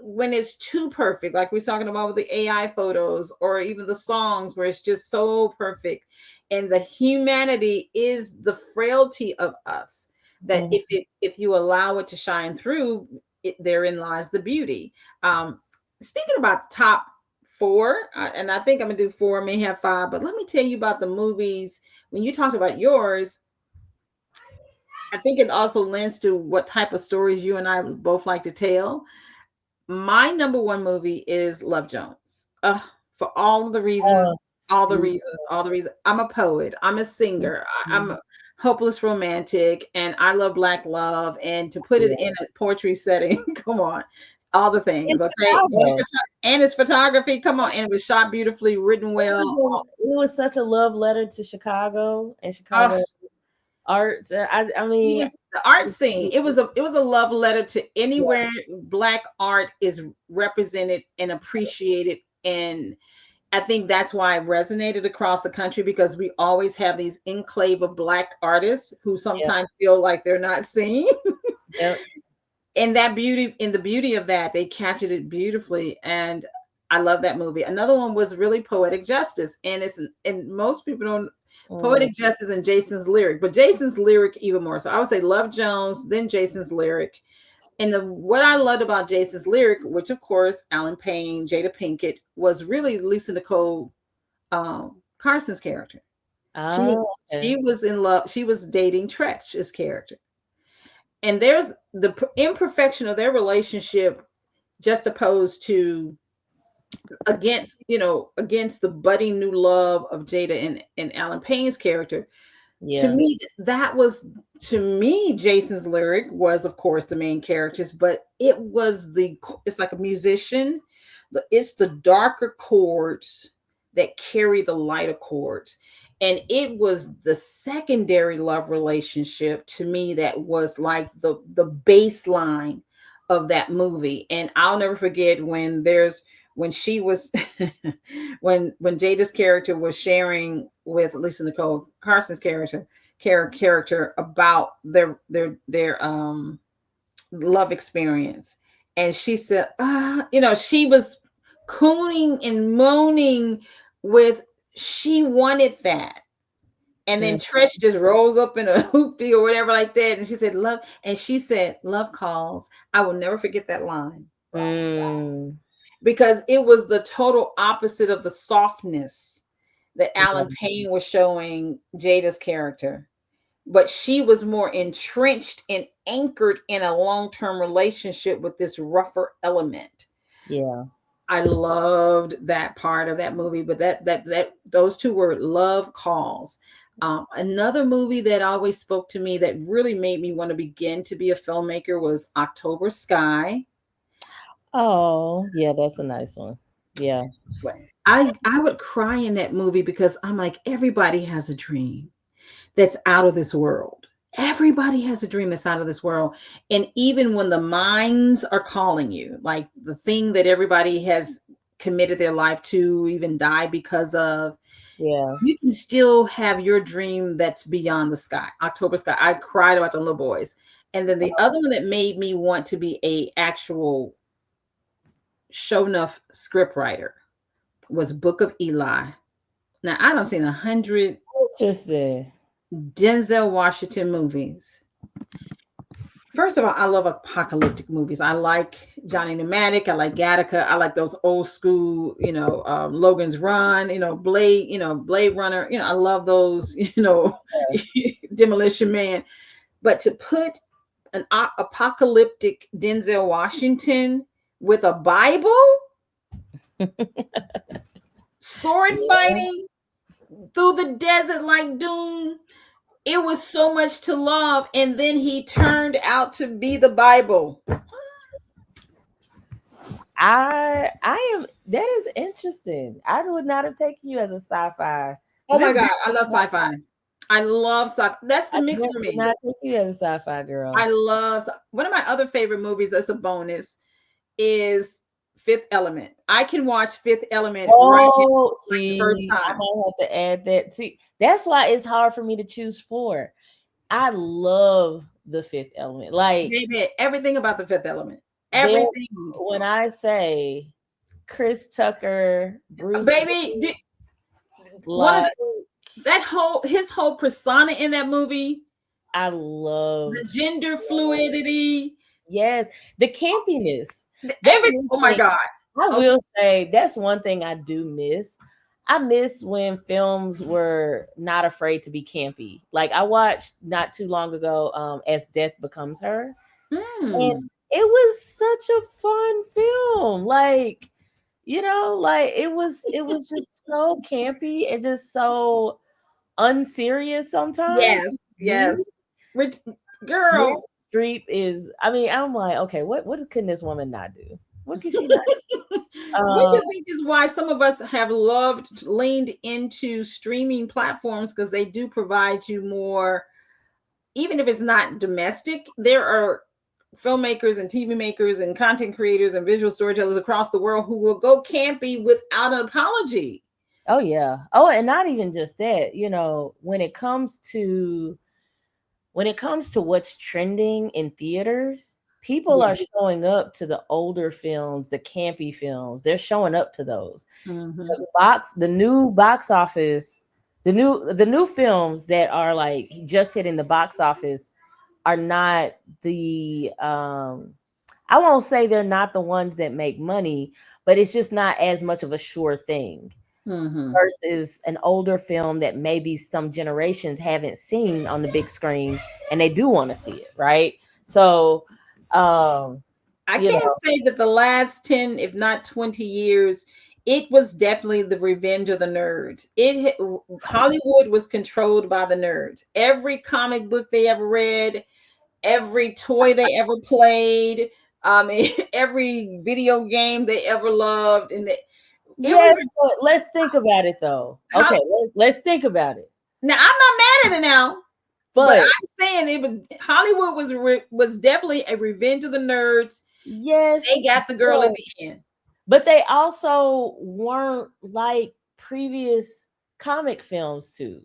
when it's too perfect, like we're talking about with the AI photos or even the songs where it's just so perfect. And the humanity is the frailty of us that Mhm. if you allow it to shine through, therein lies the beauty. Speaking about the top four, and I think I'm gonna do four, may have five, but let me tell you about the movies. When you talked about yours, I think it also lends to what type of stories you and I both like to tell. My number one movie is Love Jones. For all the reasons, Oh, all the yeah. reasons, all the reasons. I'm a poet. I'm a singer. I'm Mhm. a hopeless romantic, and I love Black love. And to put it Yeah. in a poetry setting, come on, all the things. It's Okay, Chicago. and it's photography. Come on, and it was shot beautifully, written well. It was such a love letter to Chicago and Oh, Chicago art. I mean, even the art scene. It was a love letter to yeah, anywhere Black art is represented and appreciated. And I think that's why it resonated across the country, because we always have these enclave of Black artists who yeah, sometimes feel like they're not seen. yeah, And that beauty, in the beauty of that, they captured it beautifully. And I love that movie. Another one was really Poetic Justice. And most people don't. mm, Poetic Justice and Jason's Lyric, but Jason's Lyric even more. So I would say Love Jones, then Jason's Lyric. And what I loved about Jason's Lyric, which of course Alan Payne, Jada Pinkett, was really Lisa Nicole Carson's character. She oh, was okay. she was in love. She was dating Tretch's character, and there's the imperfection of their relationship, just opposed to against the budding new love of Jada and Alan Payne's character. To Yeah, me, Jason's Lyric was, of course, the main characters, but it's like a musician. It's the darker chords that carry the lighter chords. And it was the secondary love relationship to me that was like the baseline of that movie. And I'll never forget when she was when Jada's character was sharing with Lisa Nicole Carson's character about their love experience. And she said, she was cooning and moaning with she wanted that. And then mm, Trish just rolls up in a hoopty or whatever like that. And she said, love. And she said, love calls. I will never forget that line, mm, because it was the total opposite of the softness that yeah, Alan Payne was showing Jada's character. But she was more entrenched and anchored in a long-term relationship with this rougher element. yeah. I loved that part of that movie, but that those two were love calls. Another movie that always spoke to me that really made me want to begin to be a filmmaker was October Sky. Oh, yeah, that's a nice one. Yeah, I would cry in that movie because I'm like, everybody has a dream that's out of this world. Everybody has a dream that's out of this world. And even when the minds are calling you, like the thing that everybody has committed their life to, even died because of, yeah. you can still have your dream that's beyond the sky. October Sky. I cried about the little boys. And then the other one that made me want to be a actual show enough script writer was Book of Eli. Now I don't seen 100 Interesting. Denzel Washington movies. First of all, I love apocalyptic movies. I like Johnny Mnemonic. I like Gattaca. I like those old school, Logan's Run, Blade Runner. I love those, Demolition Man. But to put an apocalyptic Denzel Washington with a Bible, sword Yeah. fighting through the desert like Doom, it was so much to love. And then he turned out to be the Bible. I am that is interesting. I would not have taken you as a sci-fi. Oh my This God, I love sci-fi. I love sci-fi. That's the I mix would for me. not take you as a sci-fi girl. I love one of my other favorite movies that's a bonus is Fifth Element. I can watch Fifth Element right now, Oh, like the first see, I time. might have to add that. See, that's why it's hard for me to choose four. I love the Fifth Element. Like, Baby, everything about the Fifth Element. there, Everything. when I say Chris Tucker, Bruce, Baby, one of like, his whole persona in that movie, I love, the gender fluidity, yes, the campiness. That's every, one oh my thing God. I Okay. will say. That's one thing I do miss. I miss when films were not afraid to be campy. Like, I watched not too long ago, As Death Becomes Her. And it was such a fun film. Like, like it was just so campy and just so unserious sometimes. Yes, Me, yes. Meryl Girl, Streep is, I mean, I'm like, okay, what can this woman not do? What can she not do? which I think is why some of us have leaned into streaming platforms, because they do provide you more, even if it's not domestic. There are filmmakers and TV makers and content creators and visual storytellers across the world who will go campy without an apology. Oh yeah. Oh, and not even just that, when it comes to what's trending in theaters, people are Yes. showing up to the older films, the campy films. They're showing up to those. Mhm. The new box office, the new films that are like just hitting the box office are not the I won't say they're not the ones that make money, but it's just not as much of a sure thing Mhm. versus an older film that maybe some generations haven't seen on the big screen and they do want to see it, right? So, I you can't know, say that the last 10, if not 20 years, it was definitely the revenge of the nerds. Hollywood was controlled by the nerds. Every comic book they ever read, every toy they ever played, every video game they ever loved, and it was yes, but let's think about it though. how, Okay, let's think about it. now I'm not mad at it now, but But I'm saying Hollywood was definitely a revenge of the nerds. yes, They got the girl at the end. but they also weren't like previous comic films too.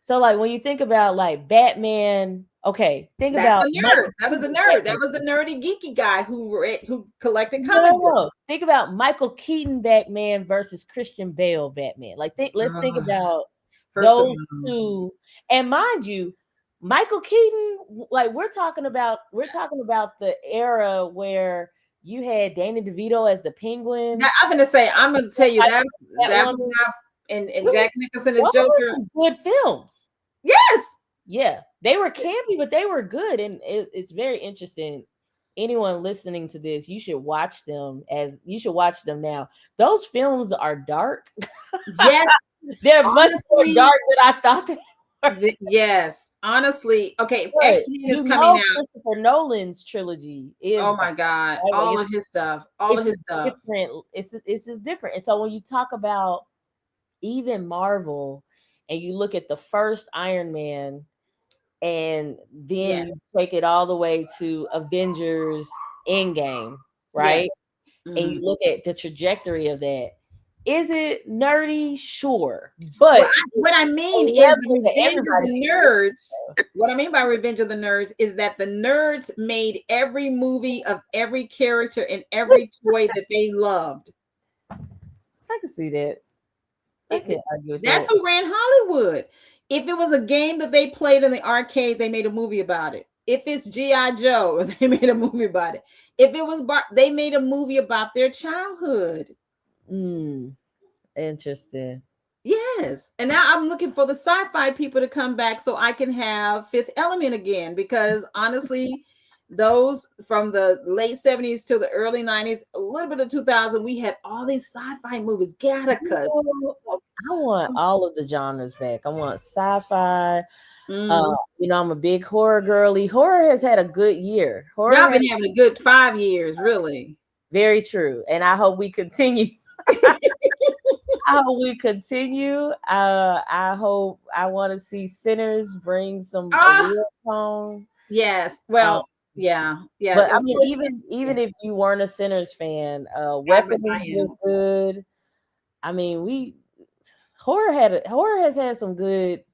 So like when you think about like Batman, okay, think That's about a nerd. Michael That was a Keaton nerd. That Batman. was the nerdy geeky guy who collected No, comic no, books. no. Think about Michael Keaton Batman versus Christian Bale Batman. Like let's think Ah, about first of those all, two. And mind you, Michael Keaton, like we're talking about the era where you had Danny DeVito as the Penguin. I'm gonna tell you that was Catwoman. not, and Jack Nicholson as Those were Joker. some good films. Yes. Yeah, they were campy, but they were good, and it's very interesting. Anyone listening to this, you should watch them now. Those films are dark. Yes. They're much more Honestly, dark than I thought they were. yes. Honestly, okay. But X-Men is coming out. Christopher Nolan's trilogy is Oh my God. right? Like All of his stuff. All it's of his just stuff. different. It's just different. And so when you talk about even Marvel, and you look at the first Iron Man, and then Yes. you take it all the way to Avengers Endgame, right? Yes. And you Mhm. look at the trajectory of that. Is it nerdy? Sure. Well, But what I a mean is level that Revenge of everybody the can get Nerds. to. What I mean by Revenge of the Nerds is that the nerds made every movie of every character and every toy that they loved. I can see that. I can argue with That's that. who ran Hollywood. If it was a game that they played in the arcade, they made a movie about it. If it's G.I. Joe, they made a movie about it. If it was they made a movie about their childhood. Interesting. Yes. And now I'm looking for the sci-fi people to come back so I can have Fifth Element again, because honestly, those from the late 70s to the early 90s, a little bit of 2000, we had all these sci-fi movies. Gattaca. I want all of the genres back. I want sci-fi. I'm a big horror girly. Horror has had a good year. Y'all been having a good 5 years, really. Very true. And I hope we continue. I hope we continue. I want to see Sinners bring some real tone. Yes. Well, Yeah, yeah. But I Of mean, course, even yeah. if you weren't a Sinners fan, I Weapons am. was good. I mean, we horror has had some good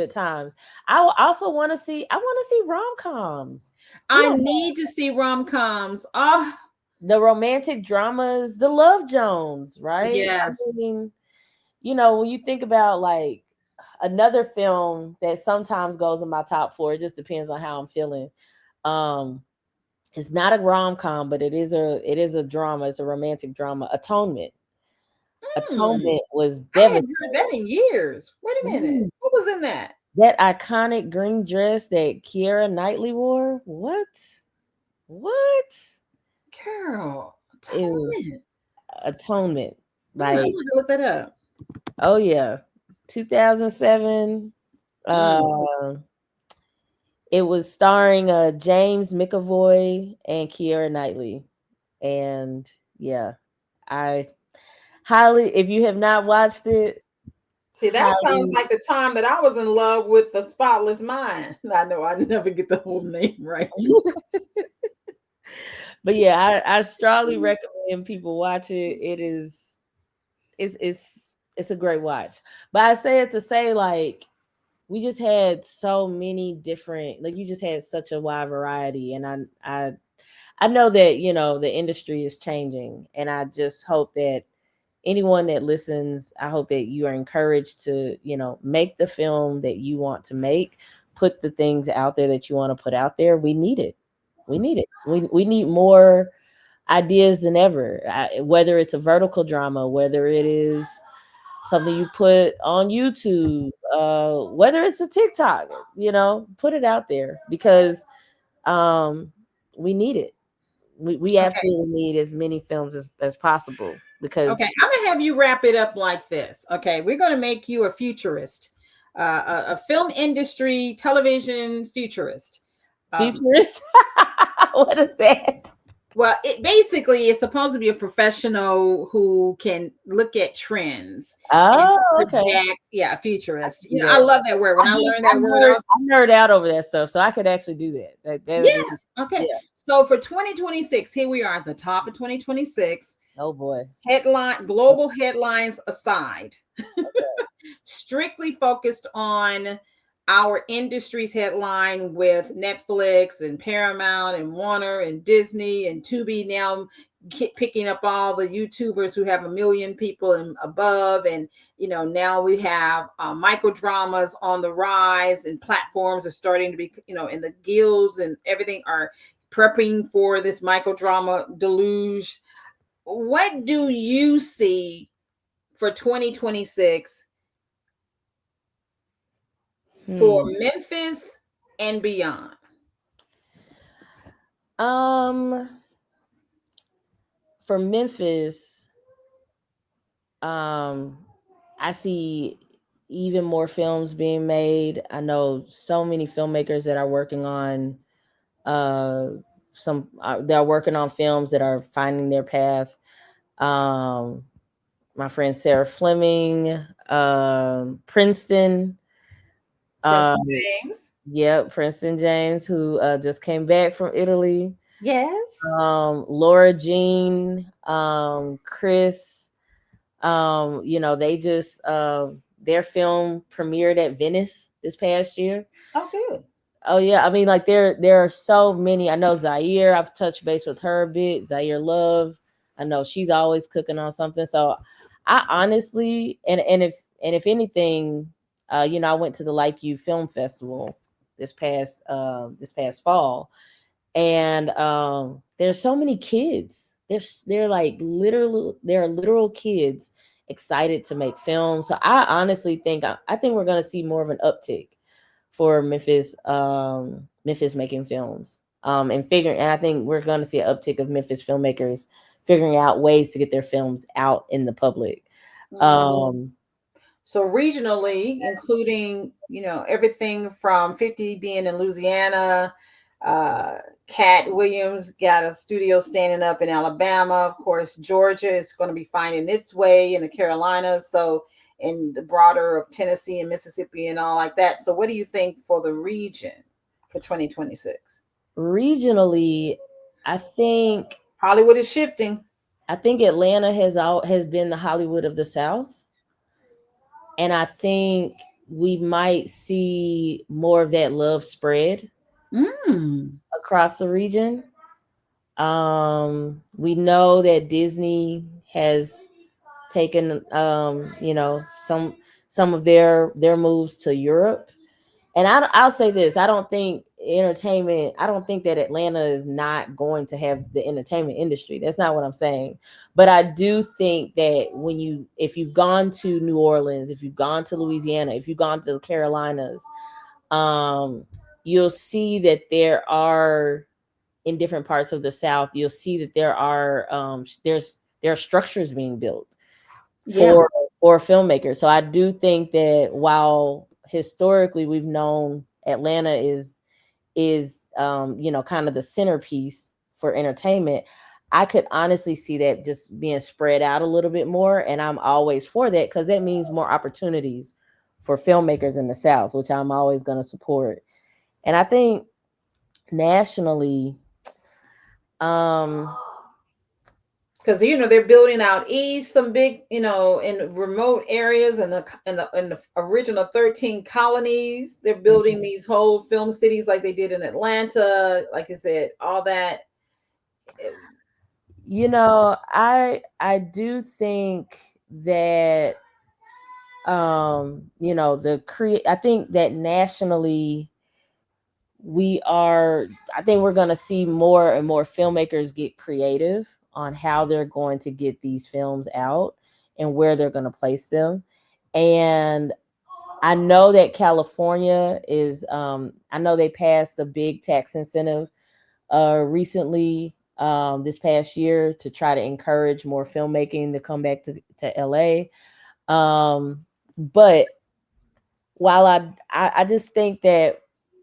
times. Also want to see I want to see rom-coms. We I don't need to see rom-coms. Oh, the romantic dramas, the Love Jones, right? I yes. mean, when you think about like another film that sometimes goes in my top four, it just depends on how I'm feeling. Um, it's not a rom-com, but it is a drama. It's a romantic drama. Atonement. Hmm. Atonement was I hadn't heard devastating. that in years. Wait a minute. Mm. What was in that? That iconic green dress that Keira Knightley wore. What? What? Girl, It was Atonement. Atonement. I'm Like, going to look that up. oh yeah. 2007. Mm. Uh it was starring James McAvoy and Keira Knightley. And yeah, I highly, if you have not watched it, See, that sounds highly. like the time that I was in love with The Spotless Mind. I know I never get the whole name right. But yeah, I strongly recommend people watch it. It's a great watch. But I say it to say, like, we just had so many different, like, you just had such a wide variety. And I know that, the industry is changing, and I just hope that anyone that listens, I hope that you are encouraged to, make the film that you want to make, put the things out there that you want to put out there. We need it. We need it. We need more ideas than ever. Whether it's a vertical drama, whether it is something you put on YouTube, whether it's a TikTok, put it out there, because um, we need it. We Okay. absolutely need as many films as possible, Okay. because I'm going to have you wrap it up like this. Okay. We're going to make you a futurist, a film industry, television futurist. Um, futurists. What is that? Well, it basically is supposed to be a professional who can look at trends and Oh, okay. project. Yeah, a I futurist. can do I that. love that word. When I learned that word, I was I nerd out over that stuff, so I could actually do that. That would be, yes. Okay. yeah. So for 2026, here we are at the top of 2026. Oh boy. Global headlines aside, strictly focused on our industry's headline with Netflix and Paramount and Warner and Disney and Tubi now picking up all the YouTubers who have 1 million people and above. And, now we have microdramas on the rise, and platforms are starting to be, and the guilds and everything are prepping for this microdrama deluge. What do you see for 2026 for Hmm. Memphis and beyond? Um, for Memphis, um, I see even more films being made. I know so many filmmakers that are working on uh they're working on films that are finding their path. Um, my friend Sarah Fleming, Princeton, Preston um, James. yep, Princeton James, who just came back from Italy. Yes. Laura Jean, Chris, they just their film premiered at Venice this past year. Oh, good. Oh yeah, I mean, like, there are so many. I know Zaire. I've touched base with her a bit. Zaire Love. I know she's always cooking on something. So I honestly, and if anything, I went to the Like You Film Festival this past fall, and there's so many kids. They're like literal kids excited to make films. So I honestly think we're gonna see more of an uptick for Memphis making films, and I think we're going to see an uptick of Memphis filmmakers figuring out ways to get their films out in the public. Mm. um So regionally, including, everything from 50 being in Louisiana, Cat Williams got a studio standing up in Alabama. Of course, Georgia is going to be finding its way in the Carolinas. So in the broader of Tennessee and Mississippi and all like that. So what do you think for the region for 2026? Regionally, I think Hollywood is shifting. Atlanta has been the Hollywood of the South, and I think we might see more of that love spread Mm. across the region. We know that Disney has taken some of their moves to Europe. And I'll say this: I don't think entertainment. I don't think that Atlanta is not going to have the entertainment industry. That's not what I'm saying. But I do think that if you've gone to New Orleans, if you've gone to Louisiana, if you've gone to the Carolinas, um, you'll see that there are in different parts of the South. You'll see that there are structures being built Yeah. for filmmakers. So I do think that while historically we've known Atlanta is kind of the centerpiece for entertainment, I could honestly see that just being spread out a little bit more, and I'm always for that because that means more opportunities for filmmakers in the South, which I'm always going to support. And I think nationally, um Because they're building out east, some big, in remote areas, and the original 13 colonies. They're building these whole film cities like they did in Atlanta. Like you said, all that. I do think that I think that nationally we are I think we're going to see more and more filmmakers get creative on how they're going to get these films out and where they're going to place them. And I know that California is I know they passed a big tax incentive recently, this past year, to try to encourage more filmmaking to come back to LA. But while I just think that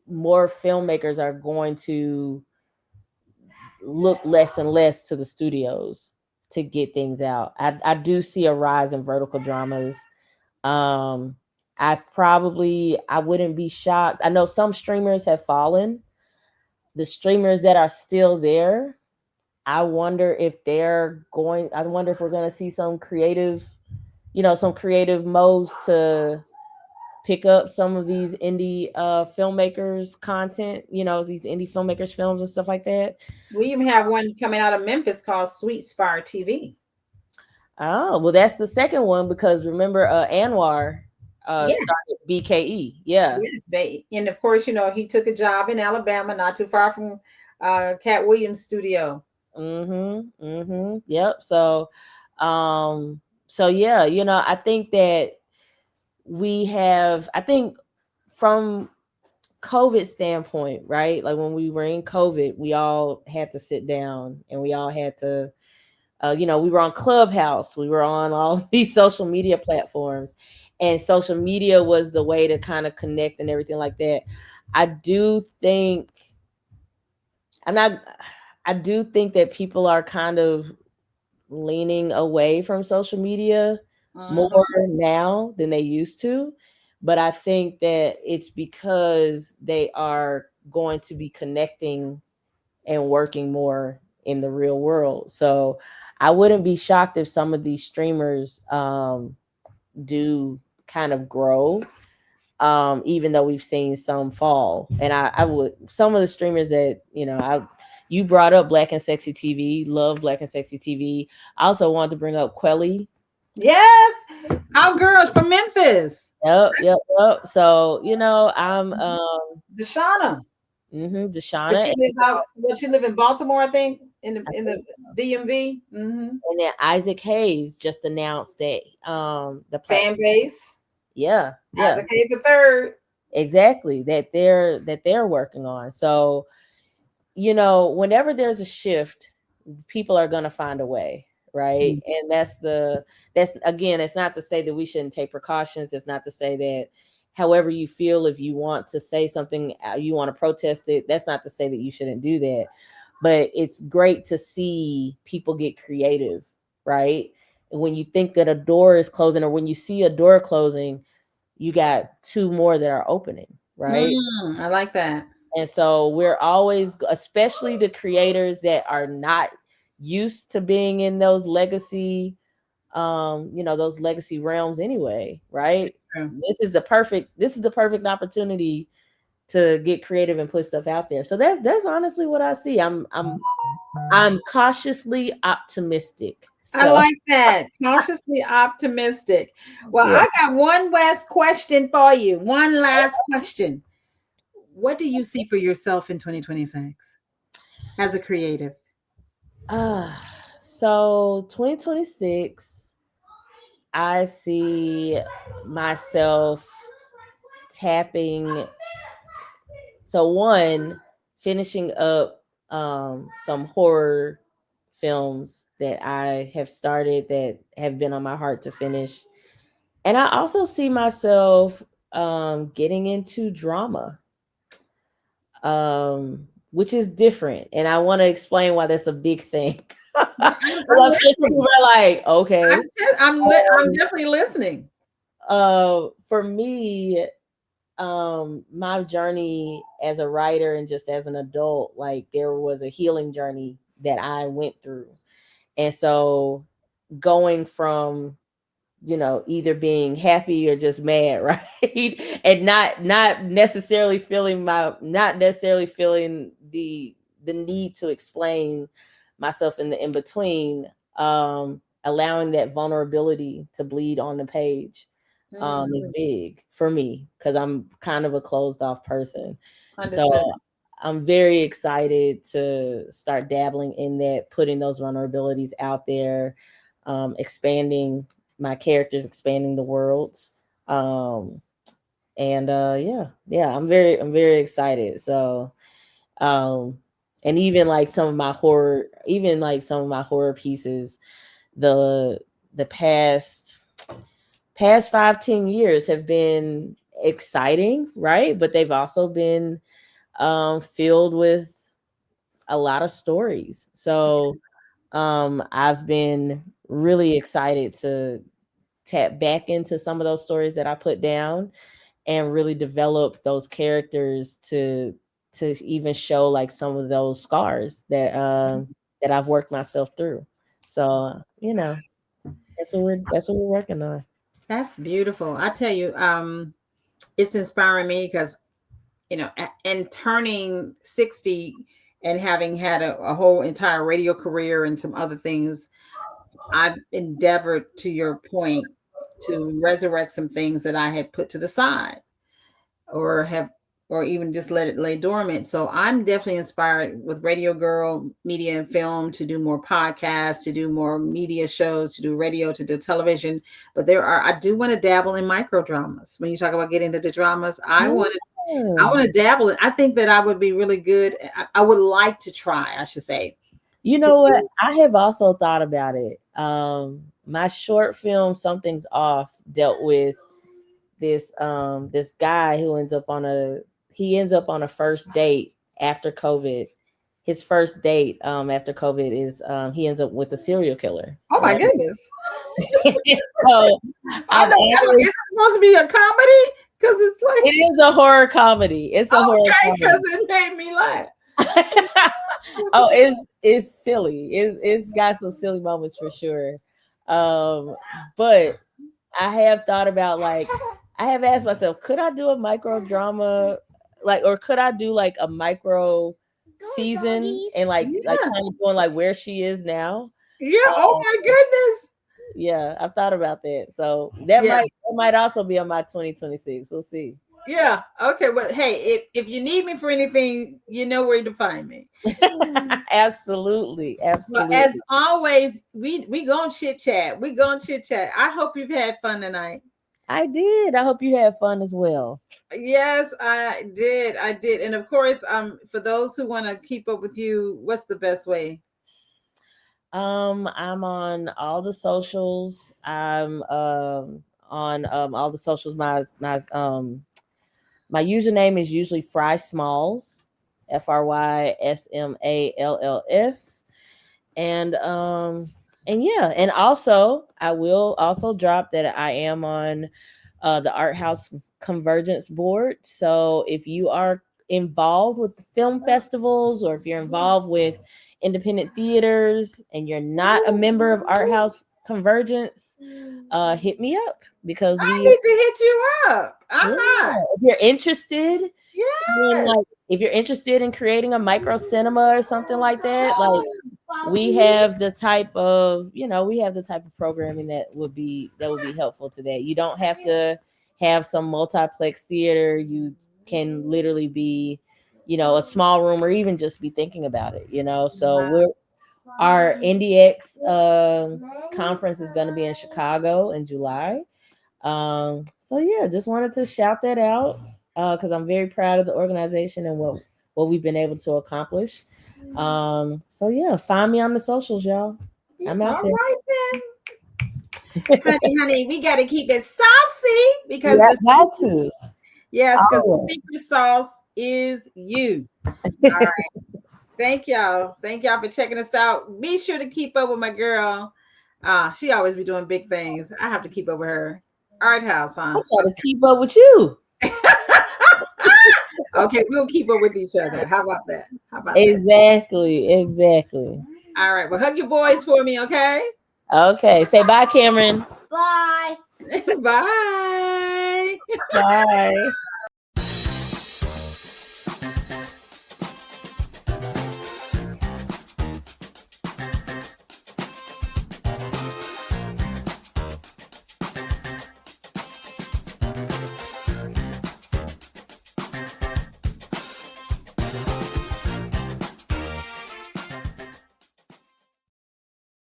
more filmmakers are going to look less and less to the studios to get things out. I do see a rise in vertical dramas. um I wouldn't be shocked. I know some streamers have fallen. The streamers that are still there, I wonder if we're going to see some creative modes to pick up some of these indie filmmakers content, these indie filmmakers films and stuff like that. We even have one coming out of Memphis called Sweet Spire TV. Oh, well, that's the second one because remember, Anwar Yes, started BKE. Yeah. yes, babe. And of course, he took a job in Alabama, not too far from Cat Williams' studio. Yep. So yeah, I think that I think from COVID standpoint, right? Like when we were in COVID, we all had to sit down and we all had to, we were on Clubhouse, we were on all these social media platforms, and social media was the way to kind of connect and everything like that. I do think, I'm not, I do think that people are kind of leaning away from social media more Mhm. now than they used to. But I think that it's because they are going to be connecting and working more in the real world. So I wouldn't be shocked if some of these streamers do kind of grow, even though we've seen some fall. And I would, some of the streamers that, you brought up Black and Sexy TV, love Black and Sexy TV. I also wanted to bring up Quelly. Yes, our girls from Memphis, Yep. So, I'm Deshauna. But Deshauna, she lives out. Well, she live in Baltimore, I think, in the I in think the so. DMV. Mm-hmm. And then Isaac Hayes just announced that the Fan platform. base. Yeah, Isaac Hayes the third. exactly, that they're working on. So, whenever there's a shift, people are going to find a way, right? And that's again, it's not to say that we shouldn't take precautions. It's not to say that however you feel, if you want to say something, you want to protest it, that's not to say that you shouldn't do that. But it's great to see people get creative, right? And when you think that a door is closing, or when you see a door closing, you got two more that are opening, right? I like that. And so we're always, especially the creators that are not used to being in those legacy, those legacy realms anyway, right? True. This is the perfect opportunity to get creative and put stuff out there. So that's honestly what I see. I'm cautiously optimistic. I So like that. Cautiously optimistic. Well, yeah. I got one last question for you. One last question. What do you see for yourself in 2026 as a creative? Uh, so 2026, I see myself tapping. So one, finishing up some horror films that I have started that have been on my heart to finish. And I also see myself getting into drama, which is different. And I want to explain why that's a big thing. Yeah, Because I'm I'm sure some listening. people are like, okay. I'm Um, definitely listening. for me, my journey as a writer and just as an adult, like there was a healing journey that I went through. And so going from either being happy or just mad, right? And not necessarily feeling the need to explain myself in the in between, allowing that vulnerability to bleed on the page is Mhm. big for me because I'm kind of a closed off person. So Understood. I'm very excited to start dabbling in that, putting those vulnerabilities out there, expanding my characters, expanding the worlds. Um, and yeah, I'm very excited. So um and even like some of my horror pieces, the the past 5-10 years have been exciting, right? But they've also been filled with a lot of stories. So I've been really excited to tap back into some of those stories that I put down and really develop those characters to even show like some of those scars that I've worked myself through. So that's what we're working on. That's beautiful. I tell you, it's inspiring me because and turning 60 and having had a whole entire radio career and some other things, I've endeavored, to your point, to resurrect some things that I had put to the side or have or even just let it lay dormant. So I'm definitely inspired with Radio Girl Media and Film to do more podcasts, to do more media shows, to do radio, to do television. But I do want to dabble in micro dramas. When you talk about getting into the dramas, I Yeah. want to dabble in. I think that I would be really good. I would like to try, I should say, You to know what? do. I have also thought about it. My short film Something's Off dealt with this guy who ends up on a first date after COVID. His first date after COVID is he ends up with a serial killer, Oh my right? goodness! So I I've know. Is always it supposed to be a comedy? Because it's it like is a horror comedy. It's a horror okay, comedy. because it made me laugh. Oh, it's silly. It's got some silly moments for sure. But I have thought about like I have asked myself, could I do a micro drama, like, or could I do like a micro season and like Yeah, kind of doing like where she is now? yeah. Oh Um, my goodness. yeah, I've thought about that. So Yeah, that might also be on my 2026. We'll see. yeah. Okay, well, hey, if you need me for anything, you know where to find me. Absolutely, Well, as absolutely. always, we gonna chit chat. We gonna chit chat. I hope you've had fun tonight. I did. I hope you had fun as well. Yes, I did. I did. And of course, for those who want to keep up with you, what's the best way? I'm on all the socials. I'm on all the socials. My username is usually Fry Smalls, FRYSMALLS, and yeah, and also I will also drop that I am on the Art House Convergence board. So if you are involved with the film festivals, or if you're involved with independent theaters and you're not a member of Art House Convergence, hit me up, because I need to hit you up. I'm not. if you're interested, Yes. if you're interested in creating a micro cinema or something like that, like we have the type of programming that would be helpful to that. You don't have to have some multiplex theater. You can literally be, a small room, or even just be thinking about it, so our NDX conference is going to be in Chicago in July. So yeah, just wanted to shout that out, because I'm very proud of the organization and what we've been able to accomplish. So yeah, find me on the socials, y'all. I'm out All there. right then. honey, we got to keep it saucy, because got to. Yes, because the secret sauce is you. All right. Thank y'all for checking us out. Be sure to keep up with my girl. She always be doing big things. I have to keep up with her. Art House, huh? I'm trying to keep up with you. Okay, we'll keep up with each other. How about that? Exactly. All right. Well, hug your boys for me, okay? Okay. Say bye, Cameron. Bye. Bye. Bye.